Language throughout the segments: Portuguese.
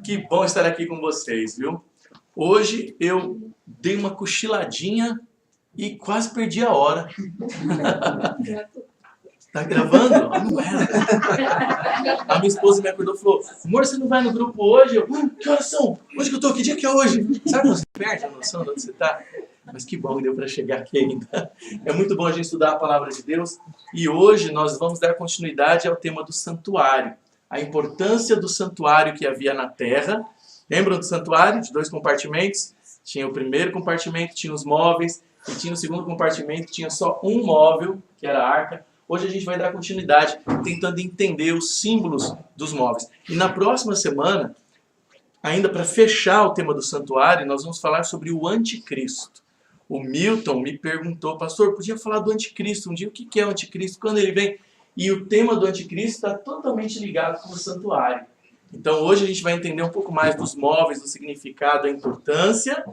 Que bom estar aqui com vocês, viu? Hoje eu dei uma cochiladinha e quase perdi a hora. Tá gravando? Não era. A minha esposa me acordou e falou: amor, você não vai no grupo hoje? Eu, que horas são? Hoje que eu tô? Que dia que é hoje? Sabe quando você perde a noção de onde você tá? Mas que bom que deu para chegar aqui ainda. É muito bom a gente estudar a palavra de Deus. E hoje nós vamos dar continuidade ao tema do santuário. A importância do santuário que havia na terra. Lembram do santuário? De 2 compartimentos. Tinha o primeiro compartimento, tinha os móveis. E tinha o segundo compartimento, que tinha só um móvel, que era a arca. Hoje a gente vai dar continuidade, tentando entender os símbolos dos móveis. E na próxima semana, ainda para fechar o tema do santuário, nós vamos falar sobre o anticristo. O Milton me perguntou: pastor, podia falar do anticristo um dia? O que é o anticristo? Quando ele vem? E o tema do anticristo está totalmente ligado com o santuário. Então hoje a gente vai entender um pouco mais dos móveis, do significado, da importância.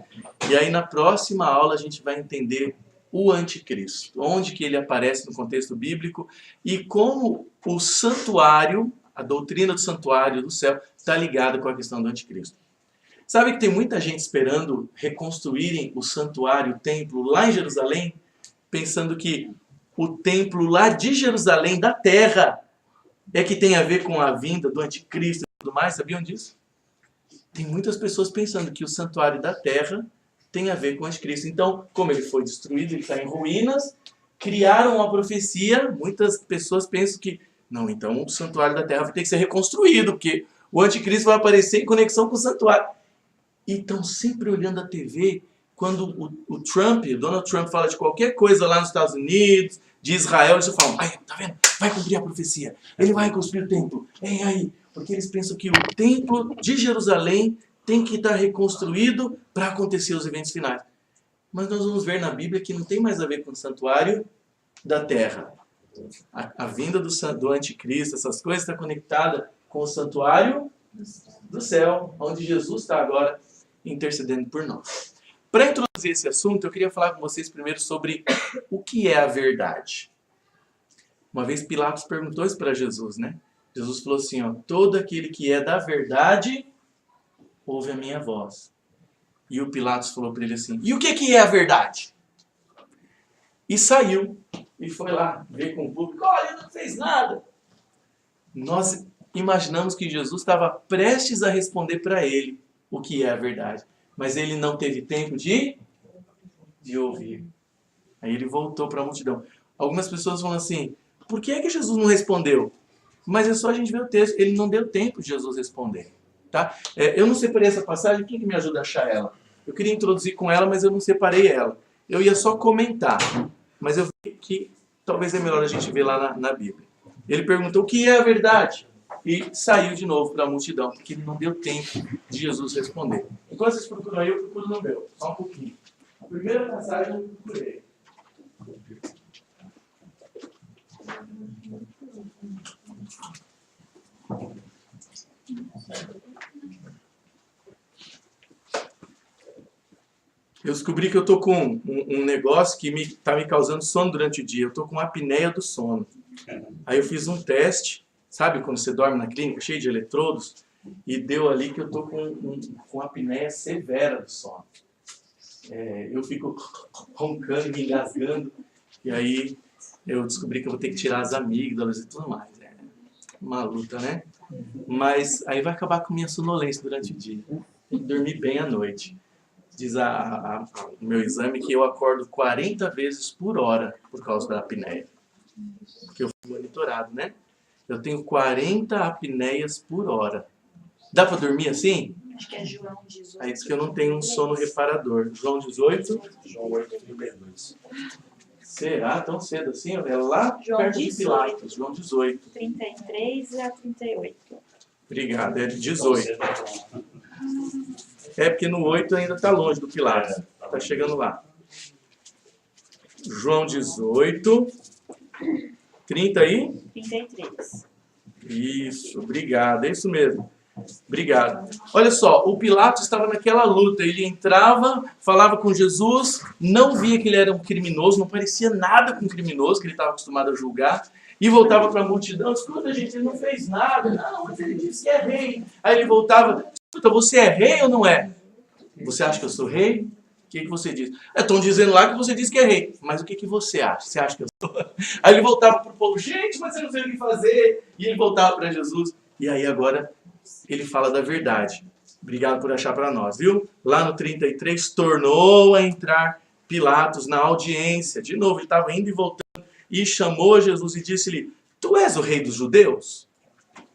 E aí na próxima aula a gente vai entender o anticristo, onde que ele aparece no contexto bíblico e como o santuário, a doutrina do santuário do céu, está ligada com a questão do anticristo. Sabe que tem muita gente esperando reconstruírem o santuário, o templo lá em Jerusalém, pensando que o templo lá de Jerusalém, da terra, é que tem a ver com a vinda do anticristo e tudo mais. Sabiam disso? Tem muitas pessoas pensando que o santuário da terra tem a ver com o anticristo. Então, como ele foi destruído, ele está em ruínas, criaram uma profecia. Muitas pessoas pensam que, não, então o santuário da terra vai ter que ser reconstruído, porque o anticristo vai aparecer em conexão com o santuário. E estão sempre olhando a TV quando o Donald Trump fala de qualquer coisa lá nos Estados Unidos, de Israel, eles falam: ai, tá vendo? Vai cumprir a profecia. Ele vai reconstruir o templo. É aí. Porque eles pensam que o templo de Jerusalém tem que estar reconstruído para acontecer os eventos finais. Mas nós vamos ver na Bíblia que não tem mais a ver com o santuário da terra. A vinda do anticristo, essas coisas, está conectada com o santuário do céu, onde Jesus está agora intercedendo por nós. Para introduzir esse assunto, eu queria falar com vocês primeiro sobre o que é a verdade. Uma vez Pilatos perguntou isso para Jesus, né? Jesus falou assim, ó: todo aquele que é da verdade ouve a minha voz. E o Pilatos falou para ele assim: e o que é a verdade? E saiu e foi lá ver com o público: olha, ele não fez nada. Nós imaginamos que Jesus estava prestes a responder para ele o que é a verdade, mas ele não teve tempo de ouvir. Aí ele voltou para a multidão. Algumas pessoas falam assim: por que é que Jesus não respondeu? Mas é só a gente ver o texto. Ele não deu tempo de Jesus responder. Tá? Eu não separei essa passagem. Quem que me ajuda a achar ela? Eu queria introduzir com ela, mas eu não separei ela. Eu ia só comentar, mas eu vi que talvez é melhor a gente ver lá na Bíblia. Ele perguntou o que é a verdade e saiu de novo para a multidão, porque ele não deu tempo de Jesus responder. Enquanto vocês procuram aí, eu procuro no meu. Só um pouquinho. A primeira passagem eu procurei. Eu descobri que eu tô com um negócio que tá me causando sono durante o dia. Eu tô com apneia do sono. Aí eu fiz um teste, sabe quando você dorme na clínica, cheio de eletrodos, e deu ali que eu tô com apneia severa do sono. Eu fico roncando, me engasgando, e aí eu descobri que eu vou ter que tirar as amígdalas e tudo mais. É uma luta, né? Mas aí vai acabar com minha sonolência durante o dia. Tem que dormir bem à noite. Diz o meu exame que eu acordo 40 vezes por hora por causa da apneia. Porque eu fui monitorado, né? Eu tenho 40 apneias por hora. Dá pra dormir assim? Acho que é João 18. Aí diz que eu não tenho um sono reparador. João 18? João 8:32. Será tão cedo assim? É lá João perto de 18. Pilatos. João 18. 33 a 38. Obrigado. É de 18. É porque no 8 ainda está longe do Pilatos. Está chegando lá. João 18. 30 aí? 33. Isso, obrigado. É isso mesmo. Obrigado. Olha só, o Pilatos estava naquela luta. Ele entrava, falava com Jesus, não via que ele era um criminoso, não parecia nada com um criminoso que ele estava acostumado a julgar. E voltava para a multidão, escuta gente, ele não fez nada, não, mas ele disse que é rei. Aí ele voltava, escuta, você é rei ou não é? Você acha que eu sou rei? O que você diz? Estão dizendo lá que você diz que é rei, mas o que você acha? Você acha que eu sou? Aí ele voltava para o povo, gente, mas você não sei o que fazer. E ele voltava para Jesus, e aí agora ele fala da verdade. Obrigado por achar para nós, viu? Lá no 33, tornou a entrar Pilatos na audiência. De novo, ele estava indo e voltando. E chamou Jesus e disse-lhe, tu és o rei dos judeus?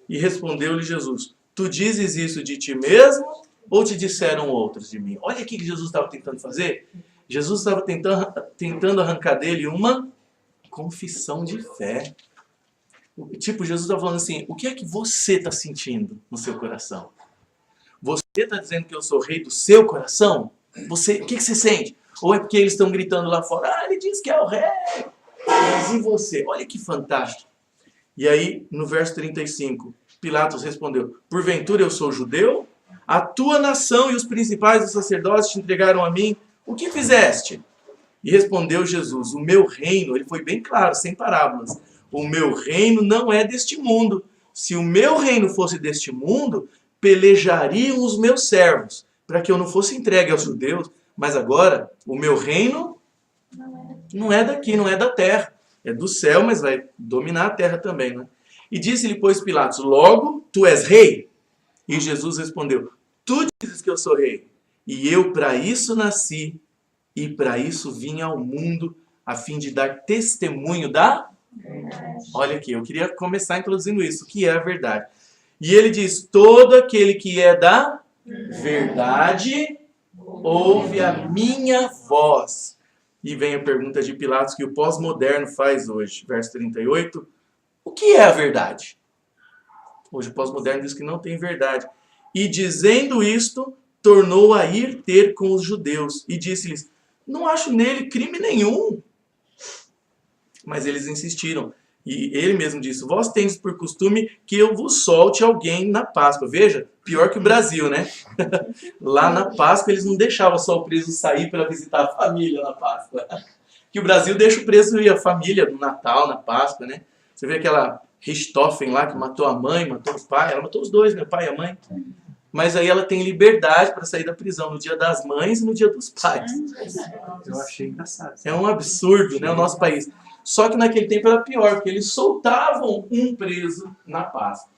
E respondeu-lhe Jesus, tu dizes isso de ti mesmo ou te disseram outros de mim? Olha o que Jesus estava tentando fazer. Jesus estava tentando arrancar dele uma confissão de fé. Tipo, Jesus estava falando assim, o que é que você está sentindo no seu coração? Você está dizendo que eu sou rei do seu coração? Você, o que você sente? Ou é porque eles estão gritando lá fora, ele diz que é o rei. Mas e você? Olha que fantástico. E aí, no verso 35, Pilatos respondeu, porventura eu sou judeu? A tua nação e os principais dos sacerdotes te entregaram a mim. O que fizeste? E respondeu Jesus, o meu reino, ele foi bem claro, sem parábolas, o meu reino não é deste mundo. Se o meu reino fosse deste mundo, pelejariam os meus servos, para que eu não fosse entregue aos judeus. Mas agora, o meu reino não é daqui, não é da terra. É do céu, mas vai dominar a terra também, né? E disse-lhe, pois, Pilatos, logo, tu és rei? E Jesus respondeu, tu dizes que eu sou rei. E eu para isso nasci, e para isso vim ao mundo, a fim de dar testemunho da... Olha aqui, eu queria começar introduzindo isso, o que é a verdade. E ele diz, todo aquele que é da verdade, ouve a minha voz. E vem a pergunta de Pilatos que o pós-moderno faz hoje. Verso 38. O que é a verdade? Hoje o pós-moderno diz que não tem verdade. E dizendo isto, tornou a ir ter com os judeus. E disse-lhes, não acho nele crime nenhum. Mas eles insistiram. E ele mesmo disse, vós tendes por costume que eu vos solte alguém na Páscoa. Veja, pior que o Brasil, né? Lá na Páscoa eles não deixavam só o preso sair para visitar a família na Páscoa. Que o Brasil deixa o preso e a família no Natal, na Páscoa, né? Você vê aquela Richthofen lá que matou a mãe, matou o pai. Ela matou os dois, né? O pai e a mãe. Mas aí ela tem liberdade para sair da prisão no dia das mães e no dia dos pais. Eu achei engraçado. É um absurdo, né? O nosso país. Só que naquele tempo era pior, porque eles soltavam um preso na Páscoa.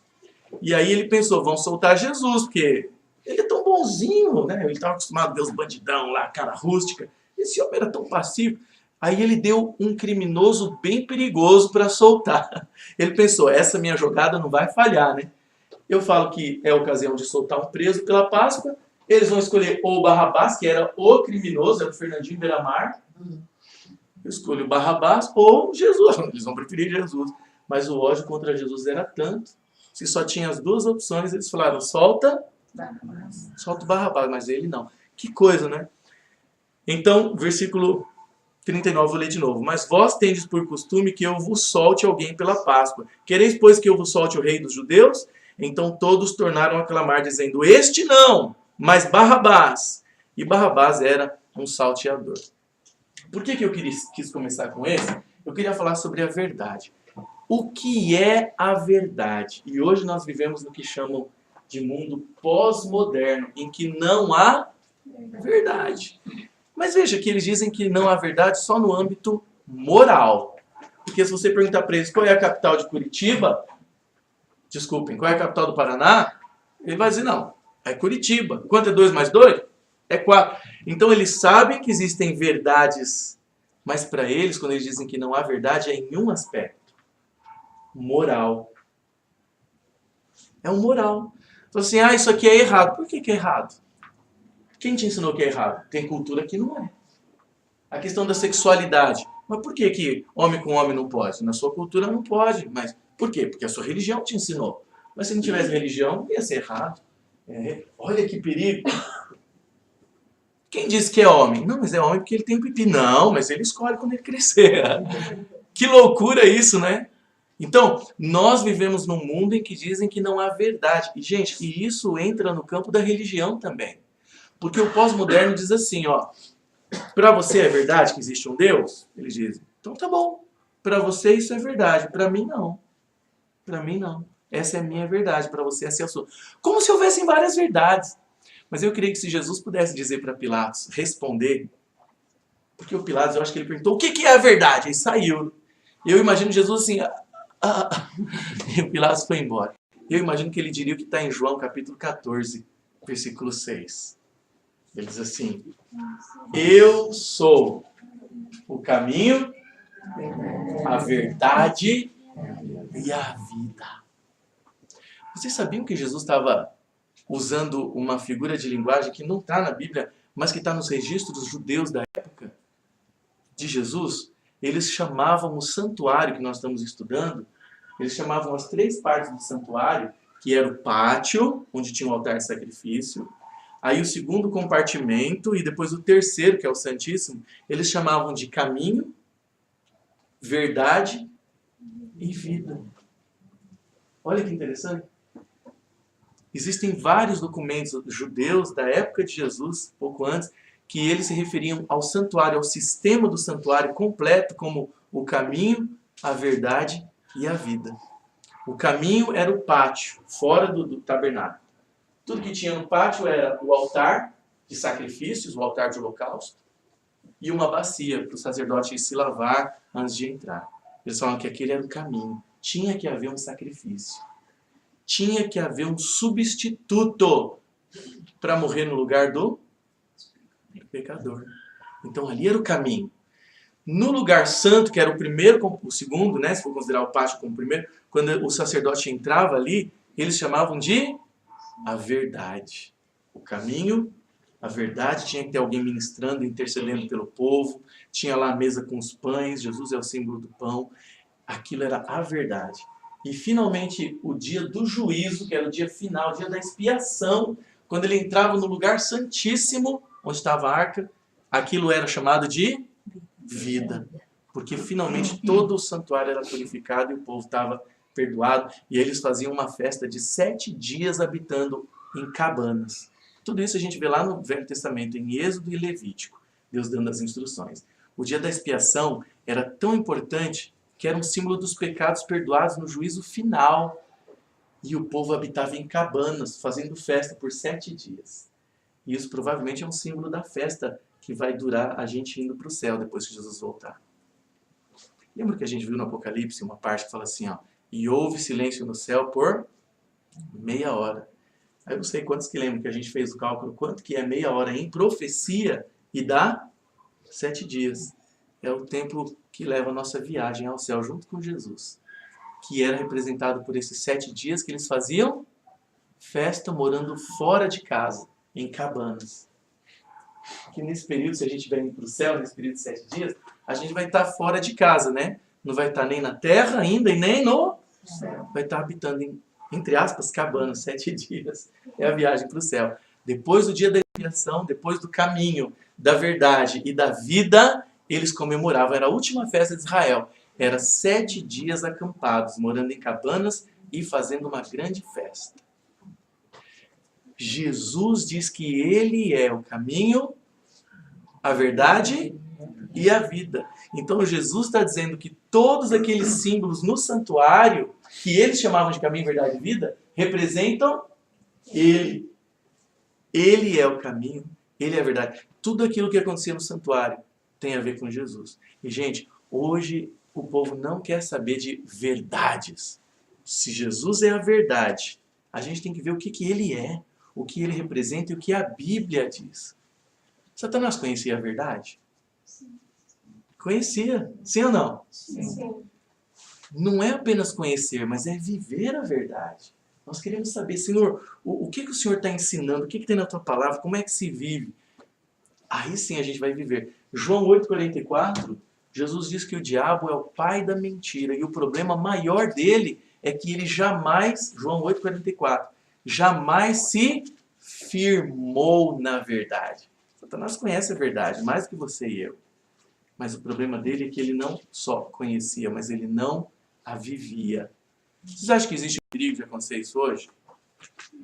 E aí ele pensou, vão soltar Jesus, porque ele é tão bonzinho, né? Ele estava acostumado a ver os bandidão lá, cara rústica. Esse homem era tão pacífico. Aí ele deu um criminoso bem perigoso para soltar. Ele pensou, essa minha jogada não vai falhar, né? Eu falo que é a ocasião de soltar um preso pela Páscoa. Eles vão escolher ou Barrabás, que era o criminoso, era o Fernandinho Beiramar. Eu escolho Barrabás ou Jesus. Eles vão preferir Jesus. Mas o ódio contra Jesus era tanto. Se só tinha as duas opções, eles falaram, solta o Barrabás, mas ele não. Que coisa, né? Então, versículo 39, vou ler de novo. Mas vós tendes por costume que eu vos solte alguém pela Páscoa. Quereis, pois, que eu vos solte o rei dos judeus? Então todos tornaram a clamar, dizendo, este não, mas Barrabás. E Barrabás era um salteador. Por que eu quis começar com esse? Eu queria falar sobre a verdade. O que é a verdade? E hoje nós vivemos no que chamam de mundo pós-moderno, em que não há verdade. Mas veja que eles dizem que não há verdade só no âmbito moral. Porque se você perguntar para eles qual é a capital de Curitiba, desculpem, qual é a capital do Paraná, ele vai dizer não, é Curitiba. Quanto é 2 mais 2? É 4. Então eles sabem que existem verdades, mas para eles, quando eles dizem que não há verdade, é em um aspecto. Moral. É um moral. Então assim, isso aqui é errado. Por que é errado? Quem te ensinou que é errado? Tem cultura que não é. A questão da sexualidade. Mas por que homem com homem não pode? Na sua cultura não pode. Mas por quê? Porque a sua religião te ensinou. Mas se não tivesse religião, ia ser errado. Olha que perigo. Quem disse que é homem? Não, mas é homem porque ele tem um pipi. Não, mas ele escolhe quando ele crescer. Que loucura isso, né? Então, nós vivemos num mundo em que dizem que não há verdade. E, gente, e isso entra no campo da religião também. Porque o pós-moderno diz assim, ó, para você é verdade que existe um Deus? Eles dizem, então tá bom. Para você isso é verdade, para mim não. Para mim não. Essa é a minha verdade, para você essa é a sua. Como se houvessem várias verdades. Mas eu creio que se Jesus pudesse dizer para Pilatos, responder, porque o Pilatos, eu acho que ele perguntou, o que é a verdade? Aí saiu. Eu imagino Jesus assim, e o Pilatos foi embora. Eu imagino que ele diria o que está em João capítulo 14, versículo 6. Ele diz assim, eu sou o caminho, a verdade e a vida. Vocês sabiam que Jesus estava usando uma figura de linguagem que não está na Bíblia, mas que está nos registros judeus da época de Jesus? Eles chamavam o santuário que nós estamos estudando, eles chamavam as 3 partes do santuário, que era o pátio, onde tinha o altar de sacrifício, aí o segundo compartimento e depois o terceiro, que é o Santíssimo, eles chamavam de caminho, verdade e vida. Olha que interessante. Existem vários documentos judeus da época de Jesus, pouco antes, que eles se referiam ao santuário, ao sistema do santuário completo, como o caminho, a verdade e a vida. O caminho era o pátio, fora do tabernáculo. Tudo que tinha no pátio era o altar de sacrifícios, o altar de holocausto, e uma bacia para o sacerdote se lavar antes de entrar. Eles falavam que aquele era o caminho. Tinha que haver um sacrifício. Tinha que haver um substituto para morrer no lugar do pecador. Então ali era o caminho. No lugar santo, que era o primeiro, o segundo, né, se for considerar o pátio como o primeiro, quando o sacerdote entrava ali, eles chamavam de a verdade. O caminho, a verdade, tinha que ter alguém ministrando, intercedendo pelo povo, tinha lá a mesa com os pães, Jesus é o símbolo do pão, aquilo era a verdade. E finalmente o dia do juízo, que era o dia final, o dia da expiação, quando ele entrava no lugar santíssimo, onde estava a arca, aquilo era chamado de vida. Porque finalmente todo o santuário era purificado e o povo estava perdoado. E eles faziam uma festa de 7 dias habitando em cabanas. Tudo isso a gente vê lá no Velho Testamento, em Êxodo e Levítico, Deus dando as instruções. O dia da expiação era tão importante que era um símbolo dos pecados perdoados no juízo final. E o povo habitava em cabanas, fazendo festa por 7 dias. E isso provavelmente é um símbolo da festa que vai durar a gente indo para o céu depois que Jesus voltar. Lembra que a gente viu no Apocalipse uma parte que fala assim, ó, e houve silêncio no céu por meia hora. Aí eu não sei quantos que lembram que a gente fez o cálculo, quanto que é meia hora em profecia e dá 7 dias. É o tempo que leva a nossa viagem ao céu junto com Jesus, que era representado por esses 7 dias que eles faziam festa morando fora de casa, em cabanas. Que nesse período, se a gente estiver indo para o céu, nesse período de 7 dias, a gente vai estar fora de casa, né? Não vai estar nem na terra ainda e nem no céu. Vai estar habitando em, entre aspas, cabanas, 7 dias. É a viagem para o céu. Depois do dia da expiação, depois do caminho, da verdade e da vida, eles comemoravam. Era a última festa de Israel. Era 7 dias acampados, morando em cabanas e fazendo uma grande festa. Jesus diz que Ele é o caminho, a verdade e a vida. Então Jesus está dizendo que todos aqueles símbolos no santuário, que eles chamavam de caminho, verdade e vida, representam Ele. Ele é o caminho, Ele é a verdade. Tudo aquilo que acontecia no santuário tem a ver com Jesus. E gente, hoje o povo não quer saber de verdades. Se Jesus é a verdade, a gente tem que ver o que Ele é, o que Ele representa e o que a Bíblia diz. Satanás conhecia a verdade? Sim. Conhecia. Sim ou não? Sim. Não é apenas conhecer, mas é viver a verdade. Nós queremos saber, Senhor, o que o Senhor está ensinando? O que tem na Tua palavra? Como é que se vive? Aí sim a gente vai viver. João 8,44, Jesus diz que o diabo é o pai da mentira. E o problema maior dele é que ele jamais, João 8,44, jamais se firmou na verdade. Satanás conhece a verdade, mais do que você e eu. Mas o problema dele é que ele não só conhecia, mas ele não a vivia. Vocês acham que existe um perigo de acontecer isso hoje?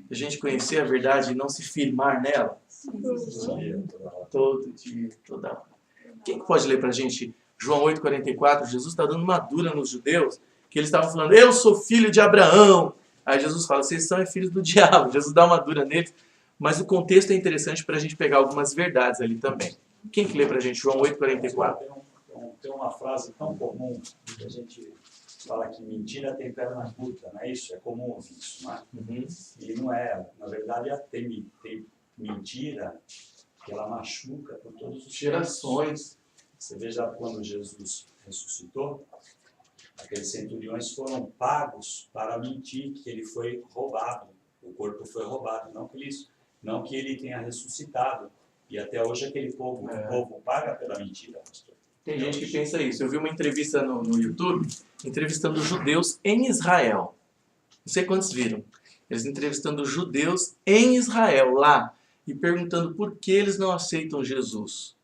A gente conhecer a verdade e não se firmar nela? Todo dia, toda hora. Quem pode ler pra gente João 8,44, Jesus está dando uma dura nos judeus, que eles estavam falando, eu sou filho de Abraão. Aí Jesus fala, vocês são filhos do diabo. Jesus dá uma dura neles, mas o contexto é interessante para a gente pegar algumas verdades ali também. Quem que lê para a gente João 8,44? Tem uma frase tão comum que a gente fala que mentira tem perna curta, não é isso? É comum ouvir isso, não é? Uhum. E não é. Na verdade, tem mentira que ela machuca por todos os Gerações. Você veja quando Jesus ressuscitou, aqueles centuriões foram pagos para mentir que ele foi roubado, o corpo foi roubado, não que ele tenha ressuscitado. E até hoje aquele povo paga pela mentira, pastor. Tem gente que pensa isso. Eu vi uma entrevista no YouTube, entrevistando judeus em Israel. Não sei quantos viram. Eles entrevistando judeus em Israel, lá, e perguntando por que eles não aceitam Jesus.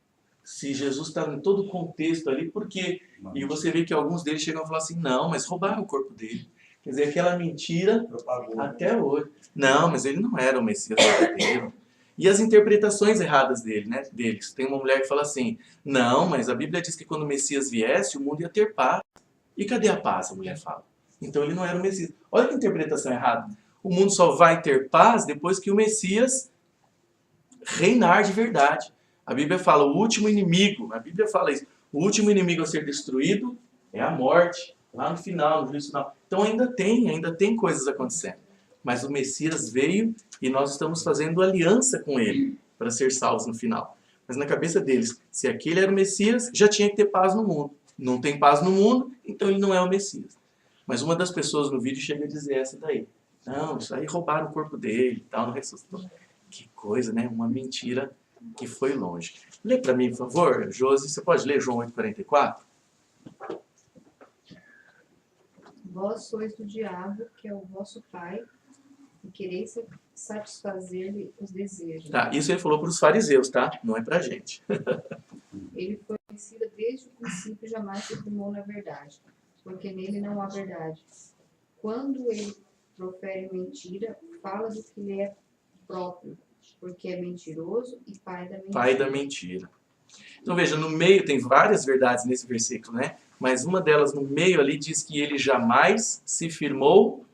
Se Jesus está em todo o contexto ali, por quê? E você vê que alguns deles chegam a falar assim, não, mas roubaram o corpo dele. Quer dizer, aquela mentira Propagou. até hoje. Não, mas ele não era o Messias verdadeiro. E as interpretações erradas deles. Tem uma mulher que fala assim, não, mas a Bíblia diz que quando o Messias viesse, o mundo ia ter paz. E cadê a paz, a mulher fala? Então ele não era o Messias. Olha que interpretação errada. O mundo só vai ter paz depois que o Messias reinar de verdade. A Bíblia fala, o último inimigo, a Bíblia fala isso, o último inimigo a ser destruído é a morte, lá no final, no juízo final. Então ainda tem coisas acontecendo. Mas o Messias veio e nós estamos fazendo aliança com ele para ser salvos no final. Mas na cabeça deles, se aquele era o Messias, já tinha que ter paz no mundo. Não tem paz no mundo, então ele não é o Messias. Mas uma das pessoas no vídeo chega a dizer essa daí. Não, isso aí roubaram o corpo dele e tal, não ressuscitou. Que coisa, né? Uma mentira que foi longe. Lê para mim, por favor, Josi. Você pode ler João 8,44? Vós sois do diabo, que é o vosso pai, e quereis satisfazer-lhe os desejos. Tá, isso ele falou para os fariseus, tá? Não é pra gente. Ele foi vencido desde o princípio e jamais se firmou na verdade, porque nele não há verdade. Quando ele profere mentira, fala do que lhe é próprio, porque é mentiroso e pai da mentira. Pai da mentira. Então veja, no meio tem várias verdades nesse versículo, né? Mas uma delas no meio ali diz que ele jamais se firmou.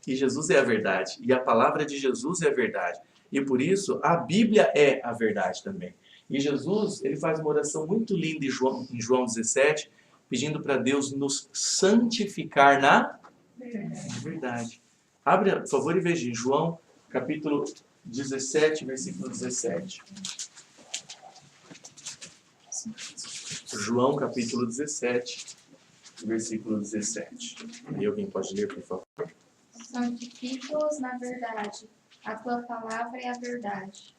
E Jesus é a verdade. E a palavra de Jesus é a verdade. E por isso a Bíblia é a verdade também. E Jesus, ele faz uma oração muito linda em João 17, pedindo para Deus nos santificar na verdade. Abre, por favor, e veja em João, capítulo 17, versículo 17. João, capítulo 17, versículo 17. E alguém pode ler, por favor? Santifica-os na verdade. A tua palavra é a verdade.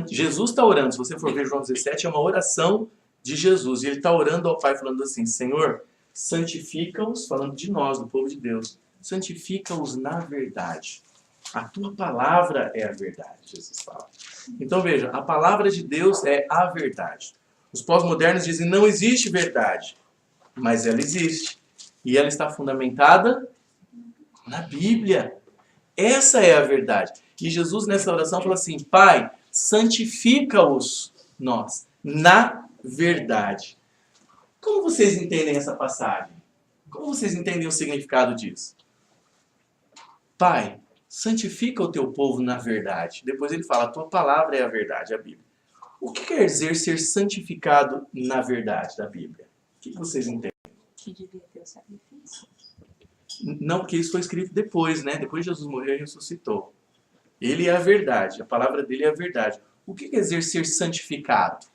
Jesus está orando. Se você for ver João 17, é uma oração de Jesus. E ele está orando ao Pai, falando assim, Senhor, santifica-os, falando de nós, do povo de Deus. Santifica-os na verdade. A tua palavra é a verdade, Jesus fala. Então veja, a palavra de Deus é a verdade. Os pós-modernos dizem não existe verdade, mas ela existe. E ela está fundamentada na Bíblia. Essa é a verdade. E Jesus nessa oração fala assim, Pai, santifica-os nós na verdade. Como vocês entendem essa passagem? Como vocês entendem o significado disso? Pai, santifica o teu povo na verdade. Depois ele fala, a tua palavra é a verdade, a Bíblia. O que quer dizer ser santificado na verdade da Bíblia? O que vocês entendem? Que devia ter o sacrifício. Não, porque isso foi escrito depois, né? Depois Jesus morreu e ressuscitou. Ele é a verdade, a palavra dele é a verdade. O que quer dizer ser santificado?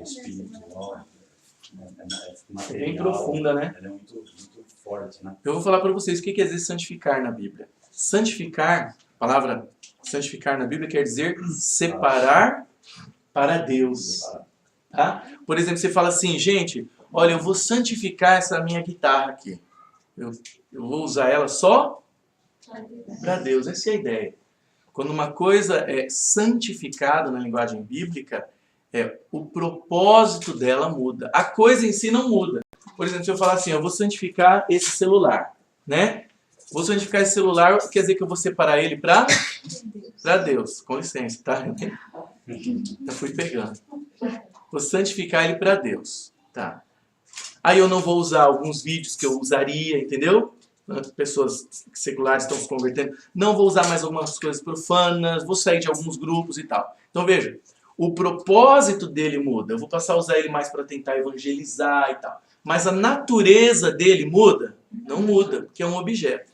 Espiritual. É bem profunda, né? Ela é muito forte, né? Eu vou falar para vocês o que quer dizer santificar na Bíblia. Santificar, a palavra santificar na Bíblia quer dizer separar para Deus. Tá? Por exemplo, você fala assim, gente, olha, eu vou santificar essa minha guitarra aqui. Eu vou usar ela só para Deus. Essa é a ideia. Quando uma coisa é santificada na linguagem bíblica, o propósito dela muda. A coisa em si não muda. Por exemplo, se eu falar assim, eu vou santificar esse celular, né? Vou santificar esse celular, quer dizer que eu vou separar ele para Deus. Com licença, tá? Já fui pegando. Vou santificar ele para Deus. Tá. Aí eu não vou usar alguns vídeos que eu usaria, entendeu? Pessoas seculares estão se convertendo. Não vou usar mais algumas coisas profanas, vou sair de alguns grupos e tal. Então veja, o propósito dele muda. Eu vou passar a usar ele mais para tentar evangelizar e tal. Mas a natureza dele muda? Não muda, porque é um objeto.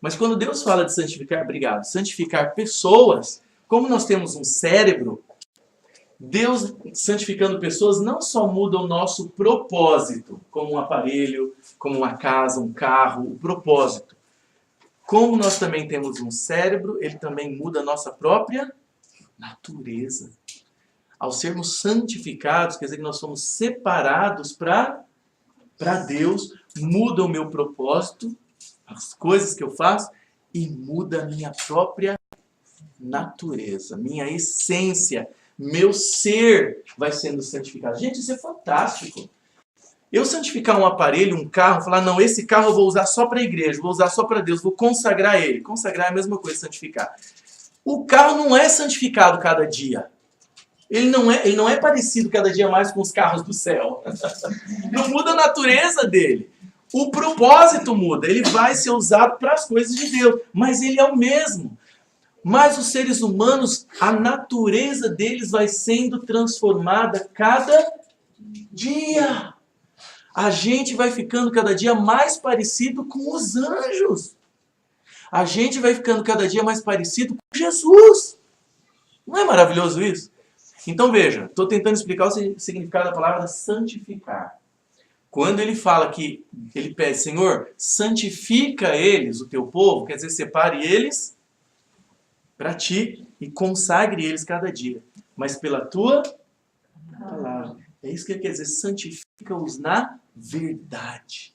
Mas quando Deus fala de santificar, obrigado, santificar pessoas, como nós temos um cérebro, Deus santificando pessoas não só muda o nosso propósito, como um aparelho, como uma casa, um carro, o propósito. Como nós também temos um cérebro, ele também muda a nossa própria natureza. Ao sermos santificados, quer dizer que nós somos separados para Deus, muda o meu propósito, as coisas que eu faço, e muda a minha própria natureza, minha essência. Meu ser vai sendo santificado. Gente, isso é fantástico. Eu santificar um aparelho, um carro, falar, não, esse carro eu vou usar só para a igreja, vou usar só para Deus, vou consagrar ele. Consagrar é a mesma coisa, santificar. O carro não é santificado cada dia. Ele não é parecido cada dia mais com os carros do céu. Não muda a natureza dele. O propósito muda. Ele vai ser usado para as coisas de Deus. Mas ele é o mesmo. Mas os seres humanos, a natureza deles vai sendo transformada cada dia. A gente vai ficando cada dia mais parecido com os anjos. A gente vai ficando cada dia mais parecido com Jesus. Não é maravilhoso isso? Então veja, estou tentando explicar o significado da palavra santificar. Quando ele fala que ele pede, Senhor, santifica eles, o teu povo, quer dizer, separe eles para ti e consagre eles cada dia. Mas pela tua palavra. É isso que ele quer dizer, santifica-os na verdade.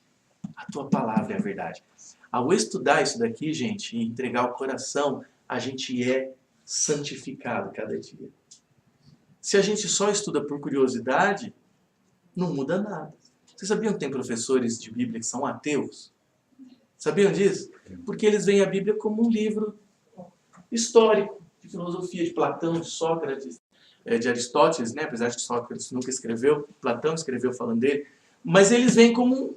A tua palavra é a verdade. Ao estudar isso daqui, gente, e entregar o coração, a gente é santificado cada dia. Se a gente só estuda por curiosidade, não muda nada. Vocês sabiam que tem professores de Bíblia que são ateus? Sabiam disso? Porque eles veem a Bíblia como um livro histórico, de filosofia, de Platão, de Sócrates, de Aristóteles, né? Apesar de que Sócrates nunca escreveu, Platão escreveu falando dele, mas eles veem como...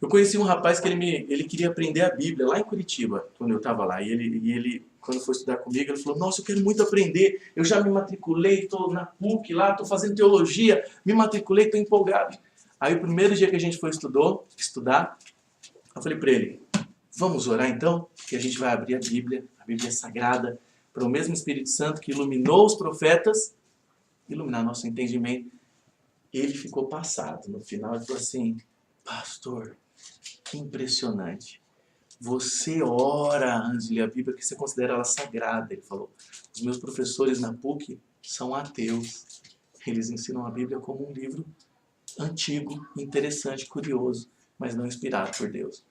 Eu conheci um rapaz que ele queria aprender a Bíblia lá em Curitiba, quando eu estava lá, e ele, quando foi estudar comigo, ele falou, nossa, eu quero muito aprender, eu já me matriculei, estou na PUC lá, estou fazendo teologia, me matriculei, estou empolgado. Aí o primeiro dia que a gente foi estudar, eu falei para ele, vamos orar então, que a gente vai abrir a Bíblia Sagrada, para o mesmo Espírito Santo que iluminou os profetas, iluminar nosso entendimento. Ele ficou passado. No final ele falou assim, pastor, que impressionante. Você ora antes de ler a Bíblia porque você considera ela sagrada. Ele falou, os meus professores na PUC são ateus. Eles ensinam a Bíblia como um livro antigo, interessante, curioso, mas não inspirado por Deus.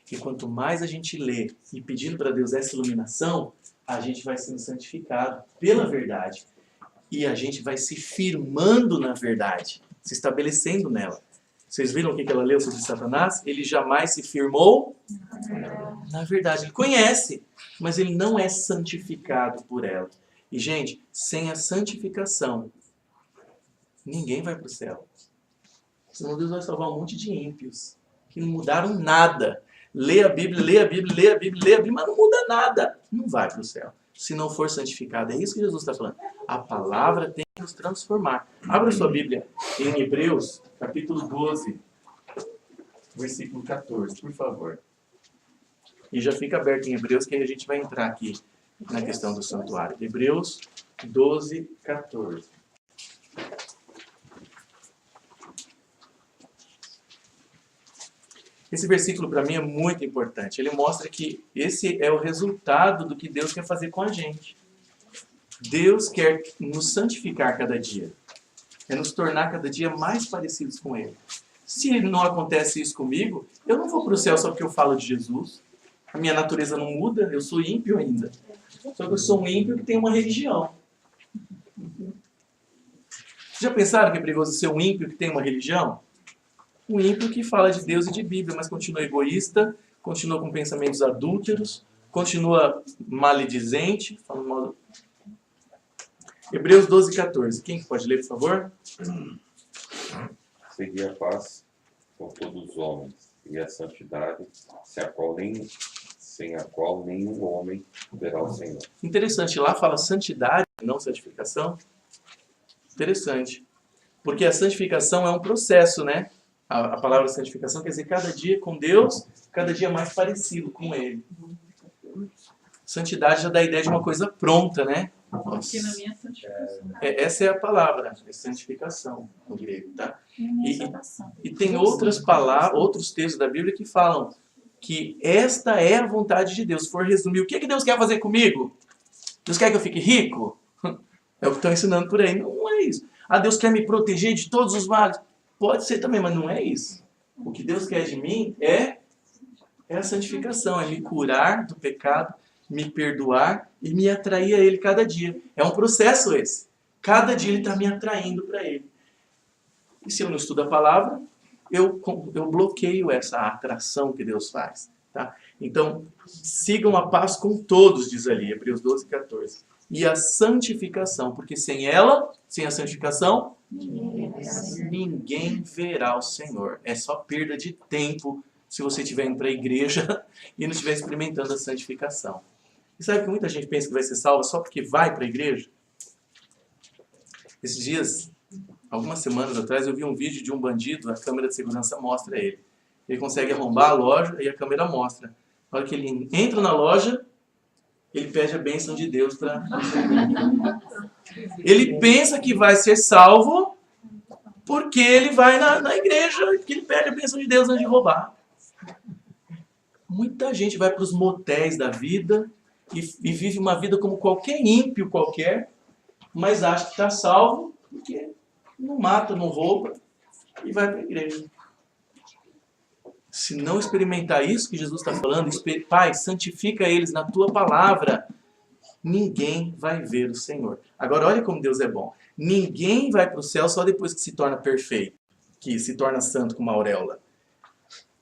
E quanto mais a gente lê e pedindo para Deus essa iluminação, a gente vai sendo santificado pela verdade. E a gente vai se firmando na verdade, se estabelecendo nela. Vocês viram o que ela leu sobre Satanás? Ele jamais se firmou na verdade. Ele conhece, mas ele não é santificado por ela. E, gente, sem a santificação, ninguém vai para o céu. Senão Deus vai salvar um monte de ímpios que não mudaram nada. Lê a Bíblia, lê a Bíblia, lê a Bíblia, lê a Bíblia, mas não muda nada. Não vai para o céu. Se não for santificado. É isso que Jesus está falando. A palavra tem que nos transformar. Abra sua Bíblia em Hebreus, capítulo 12, versículo 14, por favor. E já fica aberto em Hebreus, que aí a gente vai entrar aqui na questão do santuário. Hebreus 12, 14. Esse versículo para mim é muito importante. Ele mostra que esse é o resultado do que Deus quer fazer com a gente. Deus quer nos santificar cada dia. É nos tornar cada dia mais parecidos com Ele. Se não acontece isso comigo, eu não vou para o céu só porque eu falo de Jesus. A minha natureza não muda, eu sou ímpio ainda. Só que eu sou um ímpio que tem uma religião. Já pensaram que é perigoso ser um ímpio que tem uma religião? Um ímpio que fala de Deus e de Bíblia, mas continua egoísta, continua com pensamentos adúlteros, continua maledizente, falando mal. Hebreus 12, 14. Quem que pode ler, por favor? Segui a paz com todos os homens e a santidade, sem a qual nenhum homem verá o Senhor. Interessante, lá fala santidade, não santificação. Interessante. Porque a santificação é um processo, né? A palavra santificação quer dizer cada dia com Deus, cada dia mais parecido com Ele. Santidade já dá a ideia de uma coisa pronta, né? Aqui na minha santificação. Essa é a palavra, é santificação no grego, tá? Na minha salvação. E tem outras palavras, outros textos da Bíblia que falam que esta é a vontade de Deus. Se for resumir, o que Deus quer fazer comigo? Deus quer que eu fique rico? É o que estão ensinando por aí. Não é isso. Ah, Deus quer me proteger de todos os males? Pode ser também, mas não é isso. O que Deus quer de mim é a santificação, é me curar do pecado, me perdoar e me atrair a Ele cada dia. É um processo esse. Cada dia Ele está me atraindo para Ele. E se eu não estudo a palavra, eu bloqueio essa atração que Deus faz. Tá? Então, sigam a paz com todos, diz ali, Hebreus 12, 14. E a santificação, porque sem ela, sem a santificação, ninguém verá o Senhor. É só perda de tempo se você estiver indo para a igreja e não estiver experimentando a santificação. E sabe que muita gente pensa que vai ser salva só porque vai para a igreja? Esses dias, algumas semanas atrás, eu vi um vídeo de um bandido, a câmera de segurança mostra ele. Ele consegue arrombar a loja e a câmera mostra. Na hora que ele entra na loja, ele pede a bênção de Deus para... Ele pensa que vai ser salvo porque ele vai na igreja, porque ele pede a bênção de Deus antes de roubar. Muita gente vai para os motéis da vida e vive uma vida como qualquer ímpio qualquer, mas acha que está salvo porque não mata, não rouba e vai para a igreja. Se não experimentar isso que Jesus está falando, Pai, santifica eles na tua palavra, ninguém vai ver o Senhor. Agora olha como Deus é bom. Ninguém vai para o céu só depois que se torna perfeito, que se torna santo com uma auréola.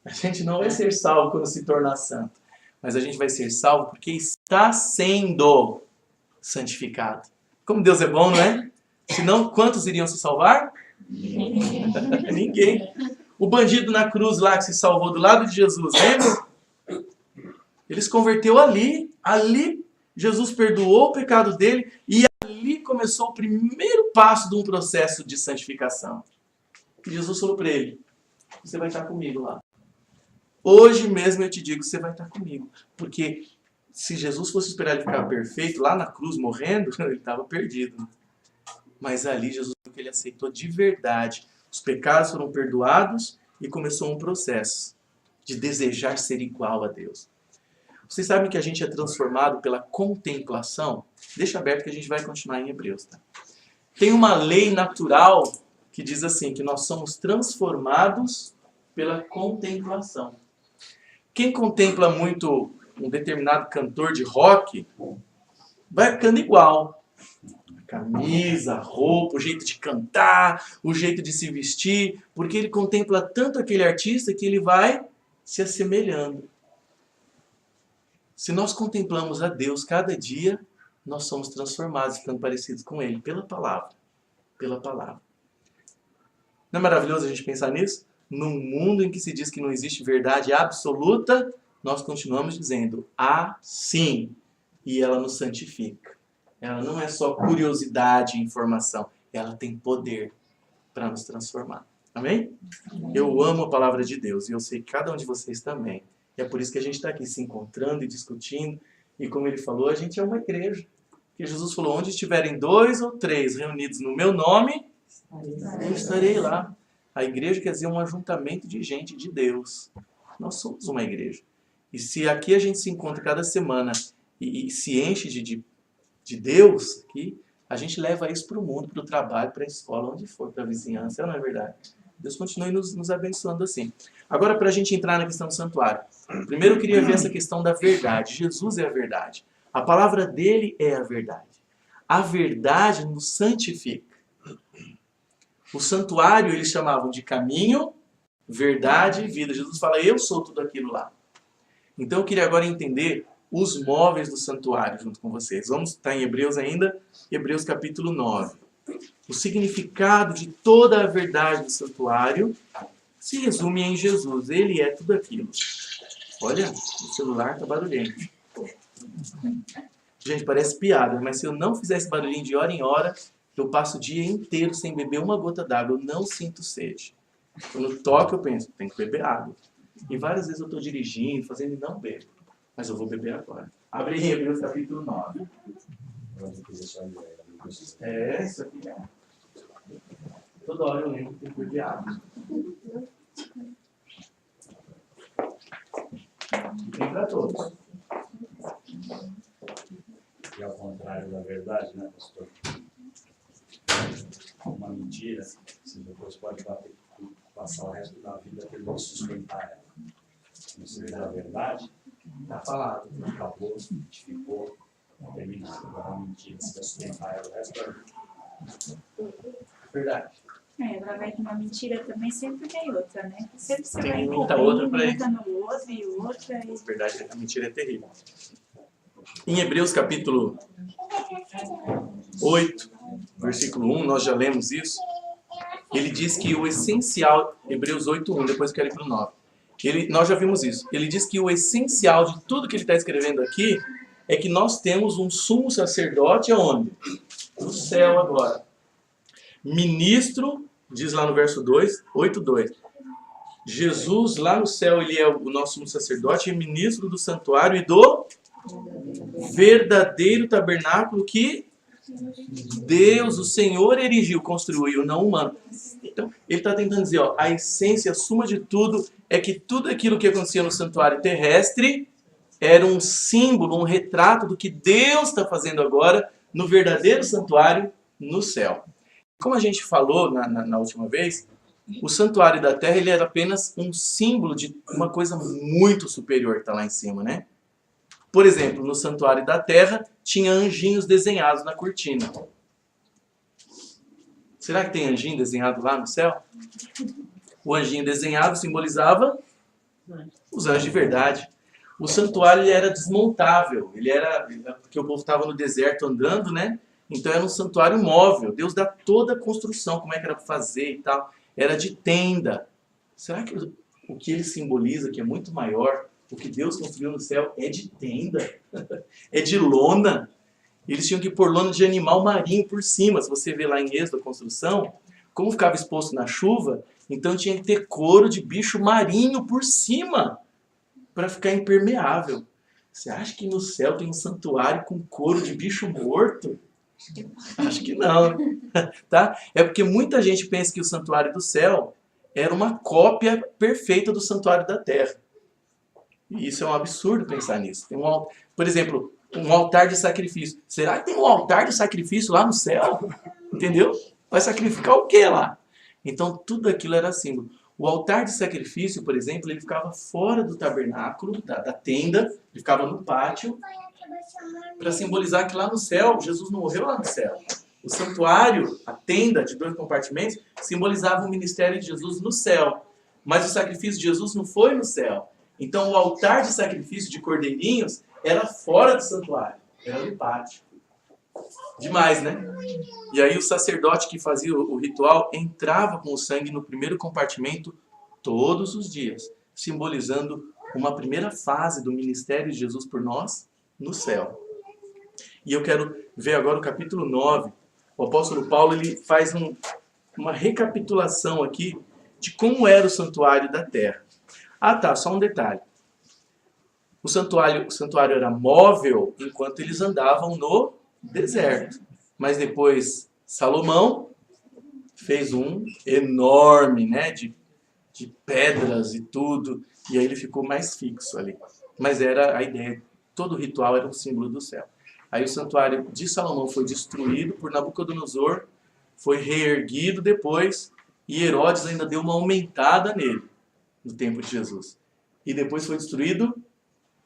A gente não vai ser salvo quando se tornar santo, mas a gente vai ser salvo porque está sendo santificado. Como Deus é bom, não é? Senão, quantos iriam se salvar? Ninguém. O bandido na cruz lá que se salvou do lado de Jesus, lembra? Ele se converteu ali. Ali Jesus perdoou o pecado dele e ali começou o primeiro passo de um processo de santificação. E Jesus falou para ele, você vai estar comigo lá. Hoje mesmo eu te digo que você vai estar comigo. Porque se Jesus fosse esperar ele ficar perfeito lá na cruz morrendo, ele estava perdido. Mas ali Jesus viu que ele aceitou de verdade. Os pecados foram perdoados e começou um processo de desejar ser igual a Deus. Vocês sabem que a gente é transformado pela contemplação? Deixa aberto que a gente vai continuar em Hebreus. Tá? Tem uma lei natural que diz assim, que nós somos transformados pela contemplação. Quem contempla muito um determinado cantor de rock, vai ficando igual. Camisa, roupa, o jeito de cantar, o jeito de se vestir, porque ele contempla tanto aquele artista que ele vai se assemelhando. Se nós contemplamos a Deus cada dia, nós somos transformados, ficando parecidos com Ele, pela palavra. Pela palavra. Não é maravilhoso a gente pensar nisso? Num mundo em que se diz que não existe verdade absoluta, nós continuamos dizendo, sim, e ela nos santifica. Ela não é só curiosidade e informação. Ela tem poder para nos transformar. Amém? Eu amo a palavra de Deus e eu sei que cada um de vocês também. E é por isso que a gente está aqui se encontrando e discutindo. E como ele falou, a gente é uma igreja. Porque Jesus falou, onde estiverem 2 ou 3 reunidos no meu nome, eu estarei lá. A igreja quer dizer um ajuntamento de gente de Deus. Nós somos uma igreja. E se aqui a gente se encontra cada semana e se enche de Deus aqui, a gente leva isso para o mundo, para o trabalho, para a escola, onde for, para a vizinhança, não é verdade? Deus continue nos abençoando assim. Agora, para a gente entrar na questão do santuário. Primeiro eu queria ver essa questão da verdade. Jesus é a verdade. A palavra dele é a verdade. A verdade nos santifica. O santuário eles chamavam de caminho, verdade e vida. Jesus fala, eu sou tudo aquilo lá. Então eu queria agora entender os móveis do santuário junto com vocês. Vamos estar em Hebreus ainda, Hebreus capítulo 9. O significado de toda a verdade do santuário se resume em Jesus. Ele é tudo aquilo. Olha, o celular está barulhento. Gente, parece piada, mas se eu não fizer esse barulhinho de hora em hora, eu passo o dia inteiro sem beber uma gota d'água. Eu não sinto sede. Quando toco, eu penso, tem que beber água. E várias vezes eu estou dirigindo, fazendo e não bebo. Mas eu vou beber agora. Abre aí, Hebreus capítulo 9. É, isso aqui é. Toda hora eu lembro que tem que beber água. Tem para todos. E ao contrário da verdade, né, pastor? Uma mentira, você depois pode passar o resto da vida tentando sustentar ela. Não é a verdade, Está falado. acabou, ficou terminado. Agora uma mentira, você vai sustentar ela o resto da vida. Verdade. Através de uma mentira também sempre vem outra, né? Sempre você Tem vai muita outra pra encobrindo, no outro e outra. E... Verdade, a mentira é terrível. Em Hebreus capítulo 8, versículo 1, nós já lemos isso. Ele diz que o essencial, Hebreus 8:1, depois eu quero ir para o 9. Nós já vimos isso. Ele diz que o essencial de tudo que ele está escrevendo aqui é que nós temos um sumo sacerdote aonde? No céu agora. Ministro, diz lá no verso 2, 8:2. Jesus lá no céu, ele é o nosso sumo sacerdote, é ministro do santuário e do verdadeiro tabernáculo que Deus, o Senhor, erigiu, construiu, não humano. Então, ele está tentando dizer, ó, a essência, a suma de tudo, é que tudo aquilo que acontecia no santuário terrestre era um símbolo, um retrato do que Deus está fazendo agora no verdadeiro santuário no céu. Como a gente falou na última vez, o santuário da terra ele era apenas um símbolo de uma coisa muito superior que está lá em cima, né? Por exemplo, no santuário da terra tinha anjinhos desenhados na cortina. Será que tem anjinho desenhado lá no céu? O anjinho desenhado simbolizava os anjos de verdade. O santuário ele era desmontável, porque o povo estava no deserto andando, né? Então era um santuário móvel. Deus dá toda a construção, como é que era para fazer e tal. Era de tenda. Será que o que ele simboliza, que é muito maior, o que Deus construiu no céu, é de tenda? É de lona? Eles tinham que pôr lona de animal marinho por cima. Se você vê lá em Êxodo a construção, como ficava exposto na chuva, então tinha que ter couro de bicho marinho por cima para ficar impermeável. Você acha que no céu tem um santuário com couro de bicho morto? Acho que não. Tá? É porque muita gente pensa que o santuário do céu era uma cópia perfeita do santuário da terra. E isso é um absurdo pensar nisso. Tem por exemplo, um altar de sacrifício. Será que tem um altar de sacrifício lá no céu? Entendeu? Vai sacrificar o que lá? Então tudo aquilo era símbolo. O altar de sacrifício, por exemplo, ele ficava fora do tabernáculo, da tenda, ele ficava no pátio, para simbolizar que lá no céu, Jesus não morreu lá no céu. O santuário, a tenda de 2 compartimentos, simbolizava o ministério de Jesus no céu. Mas o sacrifício de Jesus não foi no céu. Então o altar de sacrifício de cordeirinhos era fora do santuário, era no pátio. Demais, né? E aí o sacerdote que fazia o ritual entrava com o sangue no primeiro compartimento todos os dias, simbolizando uma primeira fase do ministério de Jesus por nós no céu. E eu quero ver agora o capítulo 9. O apóstolo Paulo ele faz uma recapitulação aqui de como era o santuário da terra. Ah tá, só um detalhe. O santuário era móvel enquanto eles andavam no deserto. Mas depois Salomão fez um enorme, né, de pedras e tudo. E aí ele ficou mais fixo ali. Mas era a ideia, todo o ritual era um símbolo do céu. Aí o santuário de Salomão foi destruído por Nabucodonosor, foi reerguido depois, e Herodes ainda deu uma aumentada nele, no tempo de Jesus. E depois foi destruído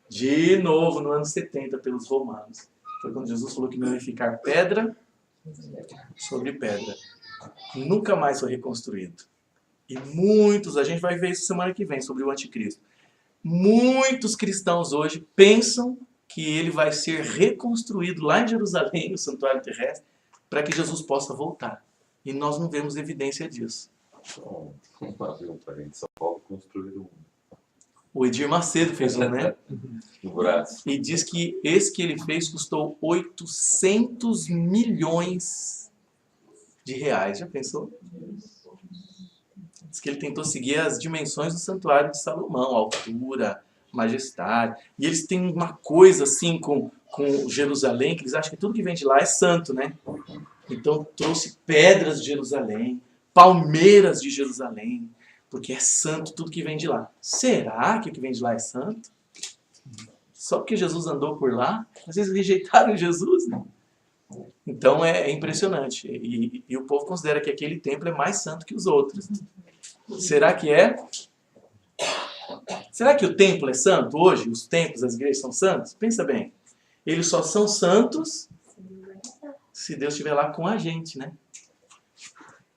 de novo no ano 70 pelos romanos. Foi quando Jesus falou que não ia ficar pedra sobre pedra. Nunca mais foi reconstruído. E muitos, a gente vai ver isso semana que vem, sobre o anticristo. Muitos cristãos hoje pensam que ele vai ser reconstruído lá em Jerusalém, o santuário terrestre, para que Jesus possa voltar. E nós não vemos evidência disso. Bom, vamos abrir um parênteses. São Paulo construíram O Edir Macedo fez um, né? no braço. E diz que esse que ele fez custou 800 milhões de reais. Já pensou? Diz que ele tentou seguir as dimensões do santuário de Salomão, altura, majestade. E eles têm uma coisa assim com Jerusalém, que eles acham que tudo que vem de lá é santo, né? Então trouxe pedras de Jerusalém, palmeiras de Jerusalém, porque é santo tudo que vem de lá. Será que o que vem de lá é santo? Só porque Jesus andou por lá? Vocês rejeitaram Jesus, né? Então é impressionante. E o povo considera que aquele templo é mais santo que os outros. Será que é? Será que o templo é santo hoje? Os templos, as igrejas são santos? Pensa bem. Eles só são santos se Deus estiver lá com a gente, né?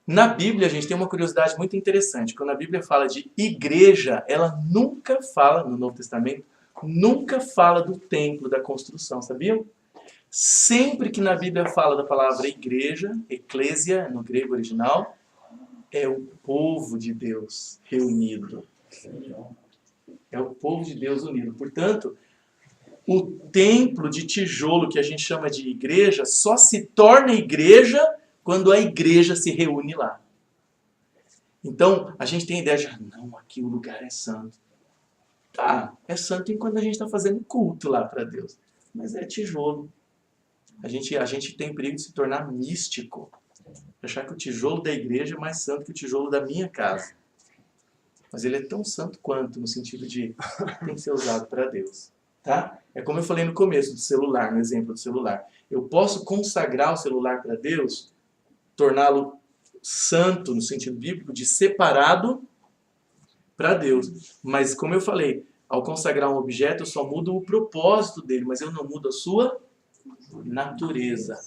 Na Bíblia, a gente tem uma curiosidade muito interessante. Quando a Bíblia fala de igreja, ela nunca fala, no Novo Testamento, nunca fala do templo, da construção, sabiam? Sempre que na Bíblia fala da palavra igreja, eclésia, no grego original, é o povo de Deus reunido. É o povo de Deus unido. Portanto, o templo de tijolo que a gente chama de igreja só se torna igreja quando a igreja se reúne lá. Então, a gente tem a ideia de, não, aqui o lugar é santo. Tá, é santo enquanto a gente está fazendo culto lá para Deus. Mas é tijolo. A gente tem perigo de se tornar místico. Achar que o tijolo da igreja é mais santo que o tijolo da minha casa. Mas ele é tão santo quanto, no sentido de tem que ser usado para Deus. Tá? É como eu falei no começo do celular, no exemplo do celular. Eu posso consagrar o celular para Deus, torná-lo santo, no sentido bíblico, de separado para Deus. Mas, como eu falei, ao consagrar um objeto, eu só mudo o propósito dele, mas eu não mudo a sua natureza.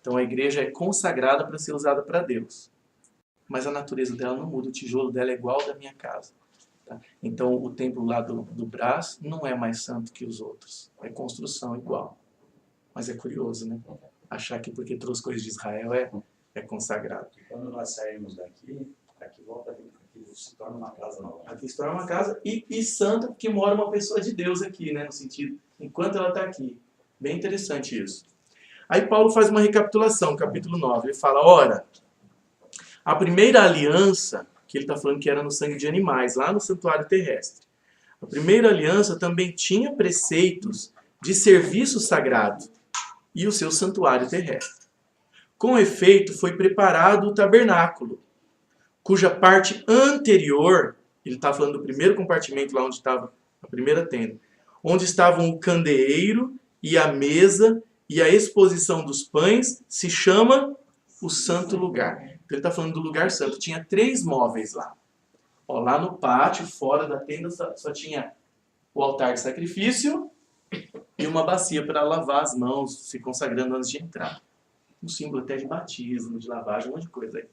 Então, a igreja é consagrada para ser usada para Deus. Mas a natureza dela não muda, o tijolo dela é igual ao da minha casa. Tá? Então, o templo lá do Brás não é mais santo que os outros. É construção igual. Mas é curioso, né? Achar que porque trouxe coisas de Israel é consagrado. E quando nós sairmos daqui volta aqui se torna uma casa nova. Aqui se torna uma casa e santa porque mora uma pessoa de Deus aqui, né? No sentido, enquanto ela está aqui. Bem interessante isso. Aí Paulo faz uma recapitulação, capítulo 9. Ele fala, ora, a primeira aliança, que ele está falando que era no sangue de animais, lá no santuário terrestre. A primeira aliança também tinha preceitos de serviço sagrado e o seu santuário terrestre. Com efeito, foi preparado o tabernáculo, cuja parte anterior, ele está falando do primeiro compartimento, lá onde estava a primeira tenda, onde estavam o candeeiro e a mesa e a exposição dos pães, se chama o santo lugar. Então ele está falando do lugar santo. Tinha 3 móveis lá. Ó, lá no pátio, fora da tenda, só tinha o altar de sacrifício e uma bacia para lavar as mãos, se consagrando antes de entrar. Um símbolo até de batismo, de lavagem, um monte de coisa aí.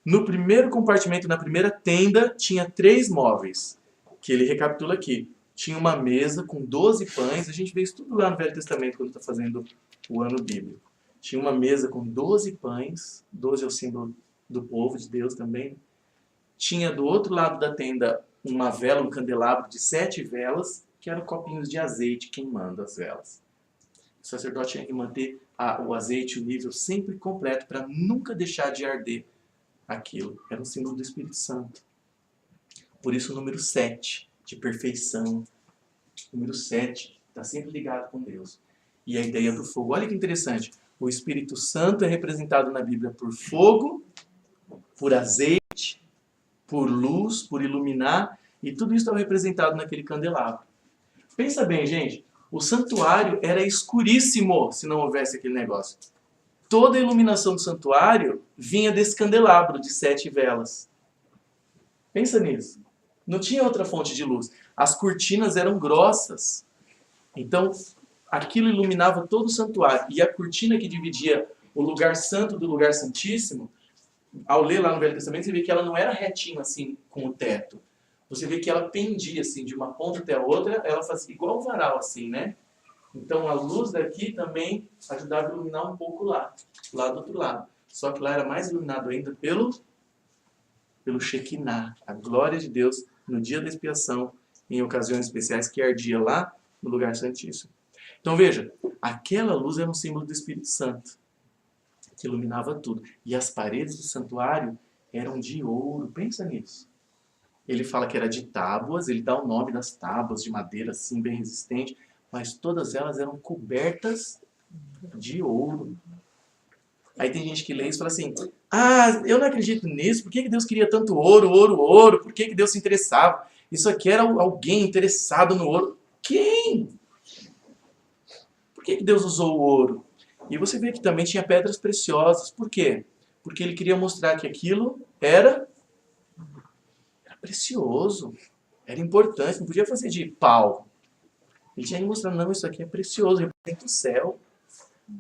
No primeiro compartimento, na primeira tenda, tinha 3 móveis, que ele recapitula aqui. Tinha uma mesa com 12 pães, a gente vê isso tudo lá no Velho Testamento, quando está fazendo o ano bíblico. Tinha uma mesa com 12 pães, 12 é o símbolo do povo, de Deus também. Tinha do outro lado da tenda uma vela, um candelabro de 7 velas, que eram copinhos de azeite queimando as velas. O sacerdote tinha que manter o azeite, o nível sempre completo, para nunca deixar de arder aquilo. Era um símbolo do Espírito Santo. Por isso o número 7, de perfeição. O número 7 está sempre ligado com Deus. E a ideia do fogo. Olha que interessante. O Espírito Santo é representado na Bíblia por fogo, por azeite, por luz, por iluminar. E tudo isso estava representado naquele candelabro. Pensa bem, gente. O santuário era escuríssimo se não houvesse aquele negócio. Toda a iluminação do santuário vinha desse candelabro de 7 velas. Pensa nisso. Não tinha outra fonte de luz. As cortinas eram grossas. Então, aquilo iluminava todo o santuário. E a cortina que dividia o lugar santo do lugar santíssimo, ao ler lá no Velho Testamento, você vê que ela não era retinha assim com o teto. Você vê que ela pendia assim de uma ponta até a outra, ela fazia igual um varal assim, né? Então a luz daqui também ajudava a iluminar um pouco lá do outro lado. Só que lá era mais iluminado ainda pelo Shekinah, a glória de Deus no dia da expiação, em ocasiões especiais que ardia lá no lugar santíssimo. Então veja, aquela luz era um símbolo do Espírito Santo, que iluminava tudo. E as paredes do santuário eram de ouro, pensa nisso. Ele fala que era de tábuas, ele dá o nome das tábuas de madeira assim, bem resistente, mas todas elas eram cobertas de ouro. Aí tem gente que lê isso e fala assim, eu não acredito nisso, por que Deus queria tanto ouro, ouro, ouro? Por que Deus se interessava? Isso aqui era alguém interessado no ouro. Quem? Por que Deus usou o ouro? E você vê que também tinha pedras preciosas. Por quê? Porque ele queria mostrar que aquilo era precioso, era importante, não podia fazer de pau. Ele tinha que mostrar, não, isso aqui é precioso, representa o céu.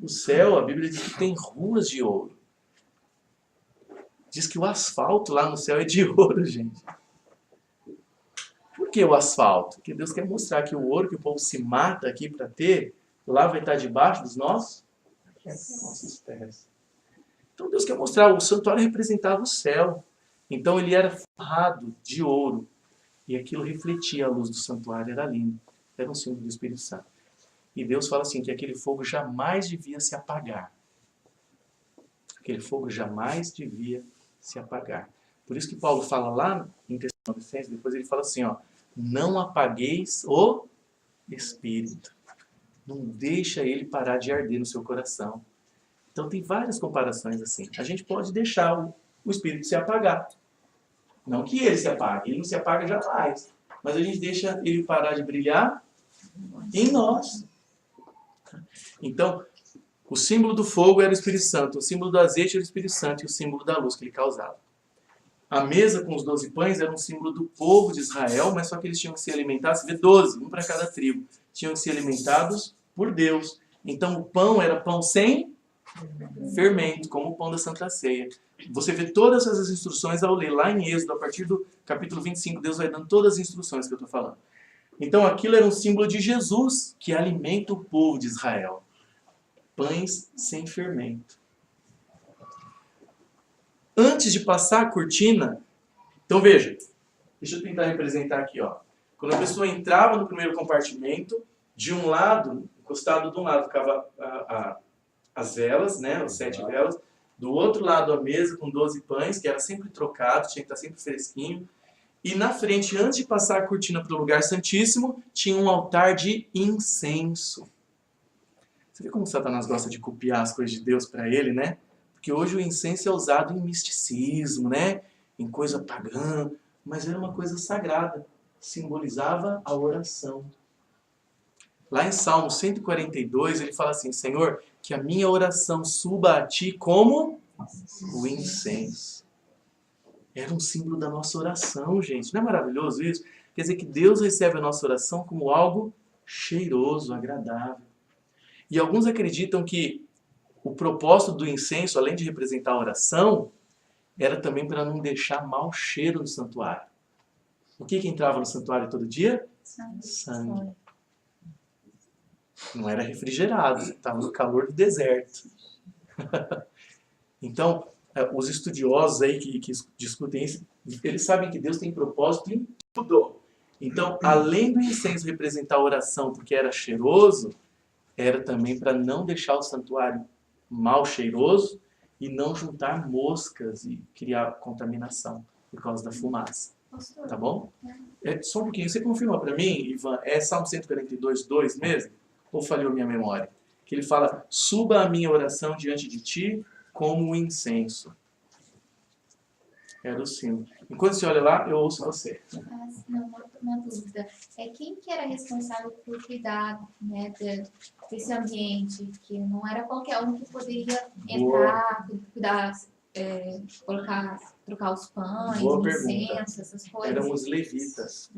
O céu, a Bíblia diz que tem ruas de ouro. Diz que o asfalto lá no céu é de ouro, gente. Por que o asfalto? Porque Deus quer mostrar que o ouro que o povo se mata aqui para ter, lá vai estar debaixo dos nossos pés. Então Deus quer mostrar, o santuário representava o céu. Então ele era forrado de ouro. E aquilo refletia a luz do santuário, era lindo. Era um símbolo do Espírito Santo. E Deus fala assim, que aquele fogo jamais devia se apagar. Aquele fogo jamais devia se apagar. Por isso que Paulo fala lá em Tessalonicenses, depois ele fala assim, não apagueis o Espírito. Não deixa ele parar de arder no seu coração. Então tem várias comparações assim. A gente pode deixar o Espírito se apagar. Não que ele se apague, ele não se apaga jamais. Mas a gente deixa ele parar de brilhar em nós. Então, o símbolo do fogo era o Espírito Santo, o símbolo do azeite era o Espírito Santo e o símbolo da luz que ele causava. A mesa com os 12 pães era um símbolo do povo de Israel, mas só que eles tinham que ser alimentados, você vê 12, um para cada tribo, tinham que ser alimentados por Deus. Então o pão era pão sem fermento, como o pão da Santa Ceia. Você vê todas essas instruções ao ler lá em Êxodo, a partir do capítulo 25, Deus vai dando todas as instruções que eu estou falando. Então aquilo era um símbolo de Jesus, que alimenta o povo de Israel. Pães sem fermento. Antes de passar a cortina, então veja, deixa eu tentar representar aqui, Quando a pessoa entrava no primeiro compartimento, de um lado, encostado de um lado ficava as velas, né, as 7 velas, do outro lado a mesa com 12 pães, que era sempre trocado, tinha que estar sempre fresquinho, e na frente, antes de passar a cortina para o lugar santíssimo, tinha um altar de incenso. Você vê como Satanás gosta de copiar as coisas de Deus para ele, né? Porque hoje o incenso é usado em misticismo, né? Em coisa pagã, mas era uma coisa sagrada. Simbolizava a oração. Lá em Salmo 142, ele fala assim, Senhor, que a minha oração suba a Ti como o incenso. Era um símbolo da nossa oração, gente. Não é maravilhoso isso? Quer dizer que Deus recebe a nossa oração como algo cheiroso, agradável. E alguns acreditam que o propósito do incenso, além de representar a oração, era também para não deixar mau cheiro no santuário. O que entrava no santuário todo dia? Sangue. Não era refrigerado, estava no calor do deserto. Então, os estudiosos aí que discutem isso, eles sabem que Deus tem propósito em tudo. Então, além do incenso representar a oração porque era cheiroso, era também para não deixar o santuário mal cheiroso e não juntar moscas e criar contaminação por causa da fumaça. Tá bom? Só um pouquinho. Você confirma para mim, Ivan, é Salmo 142, 2 mesmo? Ou falhou minha memória? Que ele fala, suba a minha oração diante de ti como um incenso. Era o símbolo. Enquanto você olha lá, eu ouço você. Não, uma dúvida. Quem que era responsável por cuidar, né, desse ambiente? Que não era qualquer um que poderia entrar, cuidar, trocar os pães, incenso, essas coisas. Eram os levitas.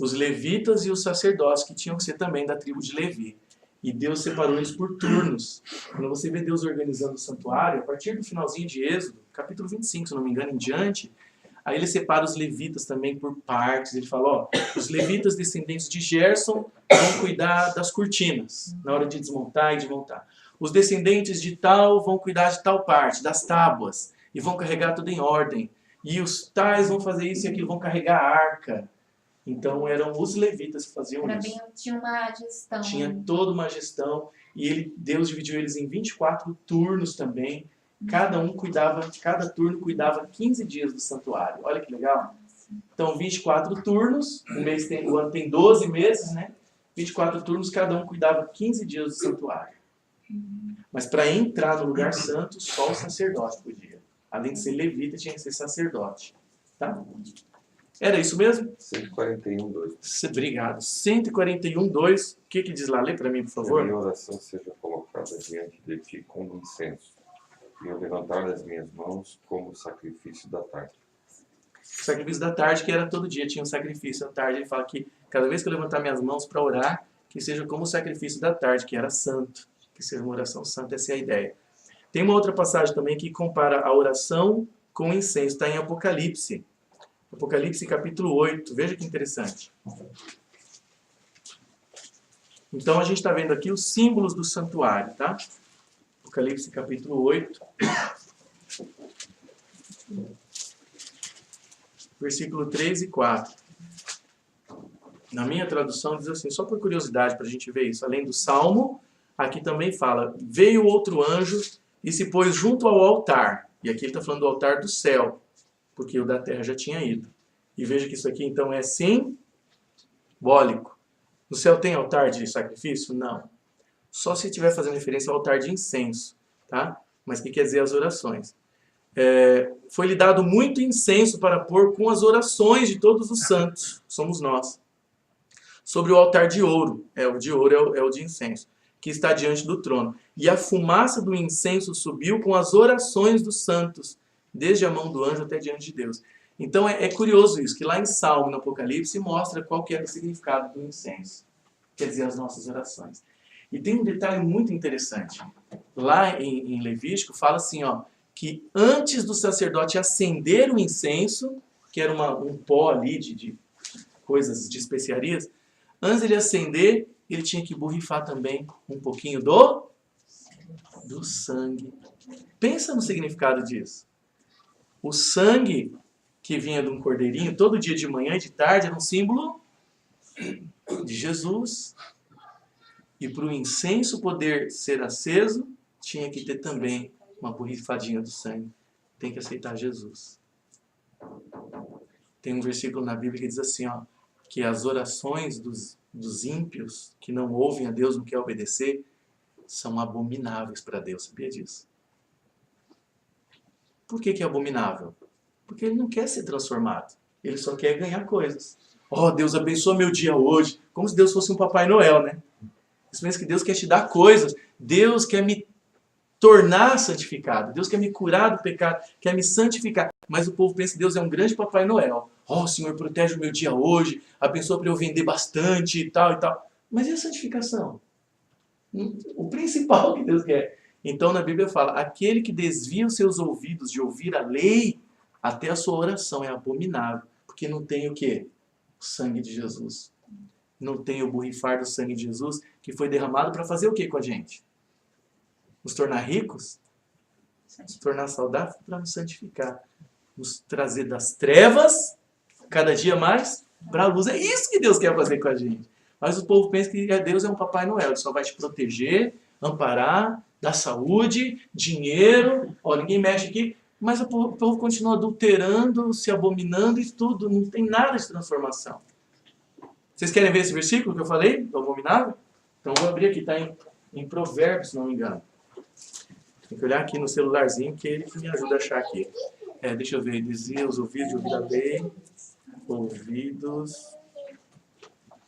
Os levitas e os sacerdotes, que tinham que ser também da tribo de Levi. E Deus separou eles por turnos. Quando você vê Deus organizando o santuário, a partir do finalzinho de Êxodo, capítulo 25, se não me engano, em diante, aí ele separa os levitas também por partes. Ele fala, os levitas descendentes de Gerson vão cuidar das cortinas, na hora de desmontar e de montar. Os descendentes de tal vão cuidar de tal parte, das tábuas, e vão carregar tudo em ordem. E os tais vão fazer isso e aquilo, vão carregar a arca. Então eram os levitas que faziam Era isso. bem, tinha uma gestão. Tinha toda uma gestão, e Deus dividiu eles em 24 turnos também. Cada turno cuidava 15 dias do santuário. Olha que legal. Então, 24 turnos, o ano tem 12 meses, né? 24 turnos, cada um cuidava 15 dias do santuário. Mas para entrar no lugar santo, só o sacerdote podia. Além de ser levita, tinha que ser sacerdote. Tá? Era isso mesmo? 141:2. Obrigado. 141:2. O que diz lá? Lê para mim, por Que a favor. minha oração seja colocada diante de ti como incenso, e eu levantar as minhas mãos como sacrifício da tarde. O sacrifício da tarde, que era todo dia, tinha um sacrifício à tarde. Ele fala que cada vez que eu levantar minhas mãos para orar, que seja como o sacrifício da tarde, que era santo, que seja uma oração santa, essa é a ideia. Tem uma outra passagem também que compara a oração com o incenso, está em Apocalipse. Apocalipse capítulo 8, veja que interessante. Então a gente está vendo aqui os símbolos do santuário, tá? Apocalipse capítulo 8. Versículo 3 e 4. Na minha tradução diz assim, só por curiosidade para a gente ver isso. Além do Salmo, aqui também fala, veio outro anjo e se pôs junto ao altar. E aqui ele está falando do altar do céu, porque o da terra já tinha ido. E veja que isso aqui então é simbólico. No céu tem altar de sacrifício? Não. Só se estiver fazendo referência ao altar de incenso. Tá? Mas o que quer dizer as orações? Foi-lhe dado muito incenso para pôr com as orações de todos os santos, somos nós, sobre o altar de ouro, o de ouro é o de incenso, que está diante do trono. E a fumaça do incenso subiu com as orações dos santos, desde a mão do anjo até diante de Deus. Então é curioso isso, que lá em Salmo, no Apocalipse, mostra qual que era o significado do incenso, quer dizer, as nossas orações. E tem um detalhe muito interessante. Lá em Levítico fala assim, ó, que antes do sacerdote acender o incenso, que era um pó ali de coisas, de especiarias, antes de ele acender, ele tinha que borrifar também um pouquinho do sangue. Pensa no significado disso. O sangue que vinha de um cordeirinho, todo dia de manhã e de tarde, era um símbolo de Jesus. E para o incenso poder ser aceso, tinha que ter também uma borrifadinha do sangue. Tem que aceitar Jesus. Tem um versículo na Bíblia que diz assim, ó, que as orações dos ímpios, que não ouvem a Deus, não querem obedecer, são abomináveis para Deus. Sabia disso? Por que é abominável? Porque ele não quer ser transformado. Ele só quer ganhar coisas. Oh, Deus abençoa meu dia hoje. Como se Deus fosse um Papai Noel, né? Isso mesmo que Deus quer te dar coisas. Deus quer me tornar santificado. Deus quer me curar do pecado, quer me santificar. Mas o povo pensa que Deus é um grande Papai Noel. Oh, Senhor, protege o meu dia hoje, abençoa para eu vender bastante e tal e tal. Mas e a santificação? O principal que Deus quer. Então na Bíblia fala, aquele que desvia os seus ouvidos de ouvir a lei, até a sua oração é abominável. Porque não tem o quê? O sangue de Jesus. Não tem o borrifar do sangue de Jesus, que foi derramado para fazer o quê com a gente? Nos tornar ricos? Nos tornar saudáveis para nos santificar. Nos trazer das trevas, cada dia mais, para a luz. É isso que Deus quer fazer com a gente. Mas o povo pensa que Deus é um Papai Noel. Ele só vai te proteger, amparar, dar saúde, dinheiro. Ó, ninguém mexe aqui. Mas o povo continua adulterando, se abominando e tudo. Não tem nada de transformação. Vocês querem ver esse versículo que eu falei? Do abominável? Então vou abrir aqui. Está em Provérbios, se não me engano. Tem que olhar aqui no celularzinho, que é ele que me ajuda a achar aqui. Deixa eu ver. Dizia os ouvidos de ouvir a lei. Ouvidos.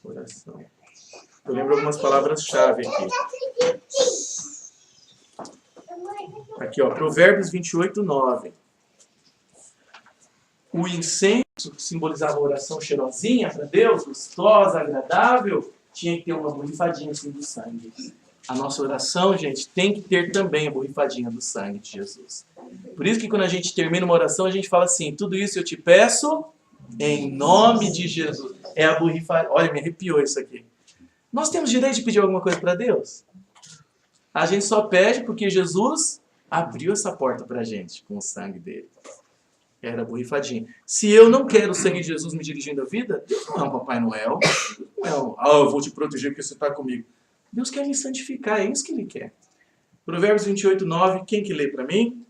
Coração. Eu lembro algumas palavras-chave aqui. Aqui, ó. Provérbios 28:9. O incenso, que simbolizava a oração cheirosinha para Deus, gostosa, agradável, tinha que ter uma borrifadinha assim do sangue. A nossa oração, gente, tem que ter também a borrifadinha do sangue de Jesus. Por isso que quando a gente termina uma oração, a gente fala assim, tudo isso eu te peço em nome de Jesus. É a borrifadinha. Olha, me arrepiou isso aqui. Nós temos direito de pedir alguma coisa para Deus? A gente só pede porque Jesus abriu essa porta para a gente com o sangue dele. Era borrifadinho. Se eu não quero o sangue de Jesus me dirigindo a vida, Deus não é um Papai Noel. Não é um, eu vou te proteger porque você está comigo. Deus quer me santificar, é isso que Ele quer. Provérbios 28, 9, quem que lê para mim?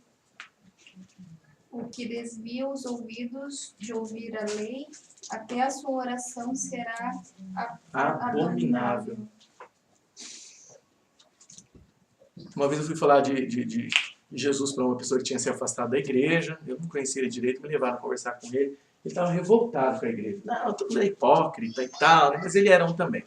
O que desvia os ouvidos de ouvir a lei, até a sua oração será Abominável. Uma vez eu fui falar de Jesus para uma pessoa que tinha se afastado da igreja, eu não conhecia ele direito, me levaram a conversar com ele, ele estava revoltado com a igreja. Não, todo mundo é hipócrita e tal, né? Mas ele era um também.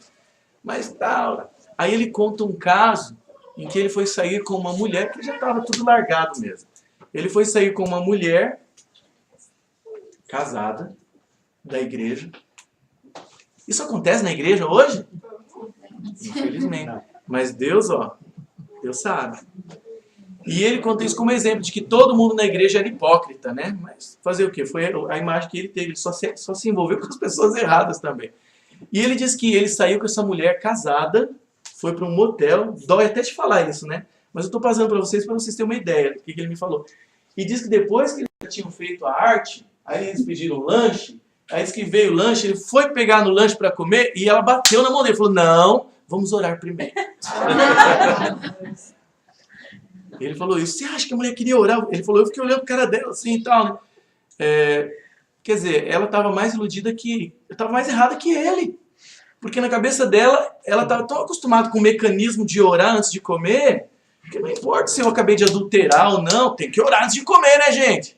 Mas tal. Aí ele conta um caso em que ele foi sair com uma mulher, que já estava tudo largado mesmo. Ele foi sair com uma mulher casada da igreja. Isso acontece na igreja hoje? Infelizmente. Mas Deus, Deus sabe. E ele conta isso como exemplo de que todo mundo na igreja era hipócrita, né? Mas fazer o quê? Foi a imagem que ele teve. Ele só se envolveu com as pessoas erradas também. E ele diz que ele saiu com essa mulher casada, foi para um motel. Dói até te falar isso, né? Mas eu estou passando para vocês terem uma ideia do que ele me falou. E diz que depois que eles já tinham feito a arte, aí eles pediram lanche, aí diz que veio o lanche, ele foi pegar no lanche para comer e ela bateu na mão dele. Falou, não, vamos orar primeiro. Ele falou isso. Você acha que a mulher queria orar? Ele falou, eu fiquei olhando pro cara dela assim e tal, né? Quer dizer, ela estava mais iludida que... estava mais errada que ele. Porque na cabeça dela, ela estava tão acostumada com o mecanismo de orar antes de comer, que não importa se eu acabei de adulterar ou não, tem que orar antes de comer, né, gente?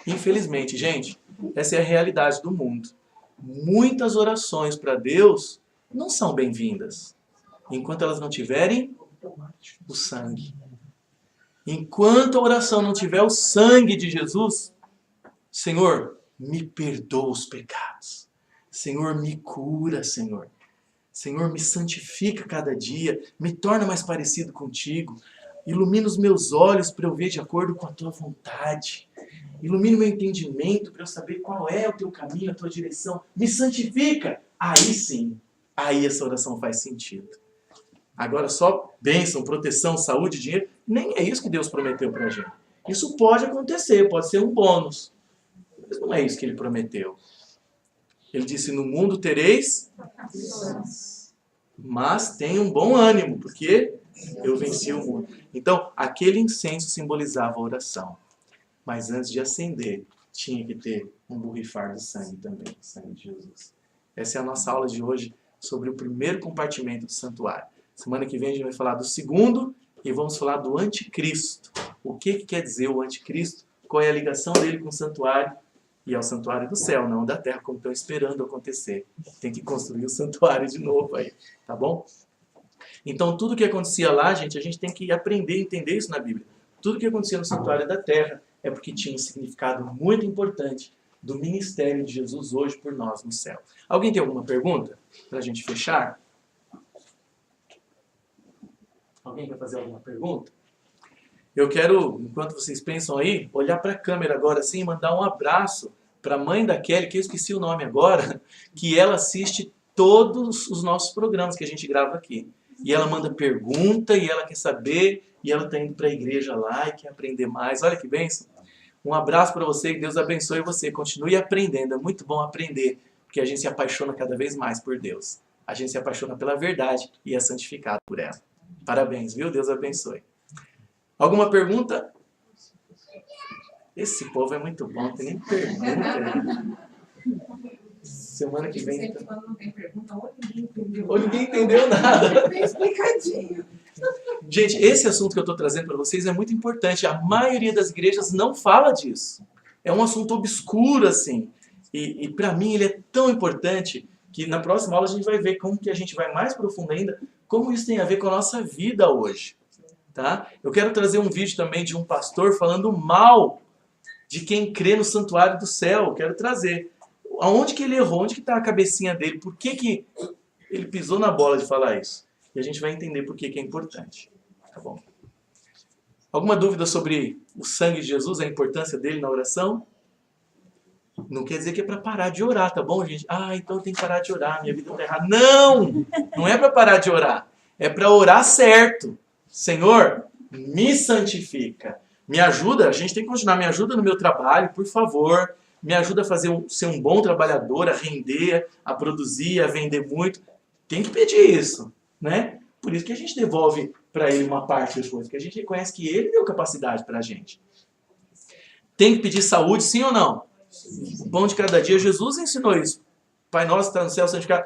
Infelizmente, gente, essa é a realidade do mundo. Muitas orações para Deus não são bem-vindas, enquanto elas não tiverem o sangue. Enquanto a oração não tiver o sangue de Jesus, Senhor, me perdoa os pecados. Senhor, me cura, Senhor. Senhor, me santifica cada dia, me torna mais parecido contigo. Ilumina os meus olhos para eu ver de acordo com a tua vontade. Ilumina o meu entendimento para eu saber qual é o teu caminho, a tua direção. Me santifica. Aí sim, aí essa oração faz sentido. Agora só bênção, proteção, saúde, dinheiro, nem é isso que Deus prometeu para a gente. Isso pode acontecer, pode ser um bônus. Mas não é isso que Ele prometeu. Ele disse, no mundo tereis, mas tenham um bom ânimo, porque eu venci o mundo. Então, aquele incenso simbolizava a oração. Mas antes de acender, tinha que ter um borrifar de sangue também, o sangue de Jesus. Essa é a nossa aula de hoje sobre o primeiro compartimento do santuário. Semana que vem a gente vai falar do segundo e vamos falar do anticristo. O que quer dizer o anticristo? Qual é a ligação dele com o santuário? E é o santuário do céu, não da terra, como estão esperando acontecer. Tem que construir o santuário de novo aí, tá bom? Então, tudo que acontecia lá, gente, a gente tem que aprender a entender isso na Bíblia. Tudo que acontecia no santuário da terra é porque tinha um significado muito importante do ministério de Jesus hoje por nós no céu. Alguém tem alguma pergunta para a gente fechar? Alguém quer fazer alguma pergunta? Eu quero, enquanto vocês pensam aí, olhar para a câmera agora assim e mandar um abraço para a mãe da Kelly, que eu esqueci o nome agora, que ela assiste todos os nossos programas que a gente grava aqui. E ela manda pergunta, e ela quer saber, e ela está indo para a igreja lá e quer aprender mais. Olha que bênção. Um abraço para você, que Deus abençoe você. Continue aprendendo, é muito bom aprender, porque a gente se apaixona cada vez mais por Deus. A gente se apaixona pela verdade e é santificado por ela. Parabéns, viu? Deus abençoe. Alguma pergunta? Esse povo é muito bom, tem nem pergunta. Né? Semana que vem. Sempre quando não tem pergunta, ou ninguém entendeu. Ou ninguém entendeu nada. Bem explicadinho. Gente, esse assunto que eu estou trazendo para vocês é muito importante. A maioria das igrejas não fala disso. É um assunto obscuro, assim. E para mim ele é tão importante que na próxima aula a gente vai ver como que a gente vai mais profundo ainda, como isso tem a ver com a nossa vida hoje. Tá? Eu quero trazer um vídeo também de um pastor falando mal de quem crê no santuário do céu. Eu quero trazer. Aonde que ele errou? Onde que está a cabecinha dele? Por que ele pisou na bola de falar isso? E a gente vai entender por que é importante. Tá bom? Alguma dúvida sobre o sangue de Jesus, a importância dele na oração? Não quer dizer que é para parar de orar, tá bom, gente? Ah, então eu tenho que parar de orar, minha vida está errada. Não! Não é para parar de orar. É para orar certo. Senhor, me santifica. Me ajuda, a gente tem que continuar. Me ajuda no meu trabalho, por favor. Me ajuda a ser um bom trabalhador, a render, a produzir, a vender muito. Tem que pedir isso, né? Por isso que a gente devolve para ele uma parte das coisas, porque a gente reconhece que ele deu capacidade para a gente. Tem que pedir saúde, sim ou não? O pão de cada dia, Jesus ensinou isso. Pai nosso que está no céu, santificado.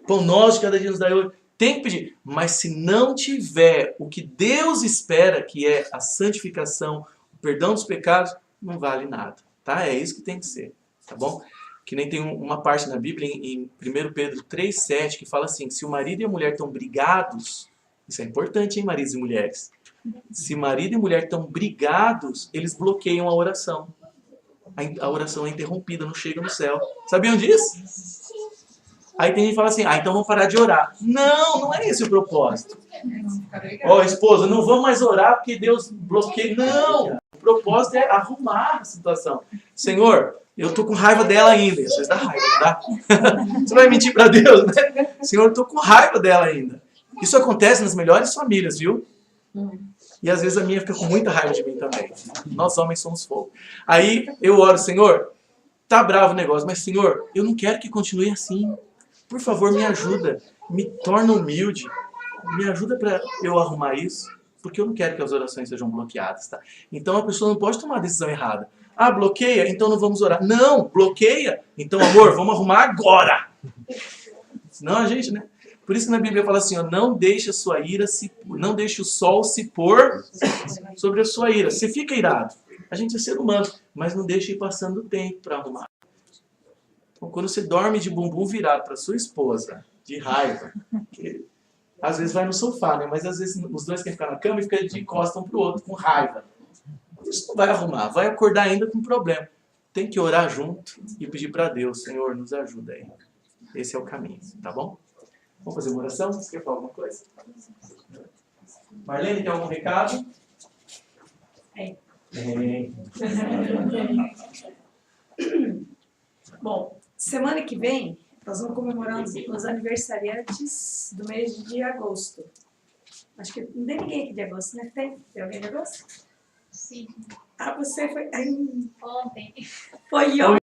Pão nosso de cada dia nos dai hoje. Tem que pedir. Mas se não tiver o que Deus espera, que é a santificação, o perdão dos pecados, não vale nada. Tá? É isso que tem que ser. Tá bom? Que nem tem uma parte na Bíblia, em 1 Pedro 3,7, que fala assim, se o marido e a mulher estão brigados, isso é importante, hein, maridos e mulheres? Se marido e mulher estão brigados, eles bloqueiam a oração. A oração é interrompida, não chega no céu. Sabiam disso? Aí tem gente que fala assim, então vamos parar de orar. Não, não é esse o propósito. Ó, esposa, não vamos mais orar porque Deus bloqueia. Não, o propósito é arrumar a situação. Senhor, eu tô com raiva dela ainda. Às vezes dá raiva, não dá? Você vai mentir para Deus, né? Senhor, eu tô com raiva dela ainda. Isso acontece nas melhores famílias, viu? E às vezes a minha fica com muita raiva de mim também. Nós homens somos fogo. Aí eu oro, Senhor, tá bravo o negócio, mas Senhor, eu não quero que continue assim. Por favor, me ajuda. Me torna humilde. Me ajuda para eu arrumar isso. Porque eu não quero que as orações sejam bloqueadas, tá? Então a pessoa não pode tomar a decisão errada. Ah, bloqueia? Então não vamos orar. Não, bloqueia. Então, amor, vamos arrumar agora. Senão a gente, né? Por isso que na Bíblia fala assim, ó, não deixe a sua ira não deixe o sol se pôr sobre a sua ira. Você fica irado. A gente é ser humano, mas não deixe ir passando o tempo para arrumar. Então, quando você dorme de bumbum virado para sua esposa, de raiva, que às vezes vai no sofá, né? Mas às vezes os dois querem ficar na cama e ficam de costas um pro outro, com raiva. Isso não vai arrumar, vai acordar ainda com problema. Tem que orar junto e pedir para Deus, Senhor, nos ajuda aí. Esse é o caminho, tá bom? Vamos fazer uma oração? Você quer falar alguma coisa? Marlene, tem algum recado? Bom, semana que vem nós vamos comemorar os aniversariantes do mês de agosto. Acho que não tem ninguém aqui de agosto, né? Tem alguém de agosto? Sim. Ah, você foi... Ontem. Foi ontem.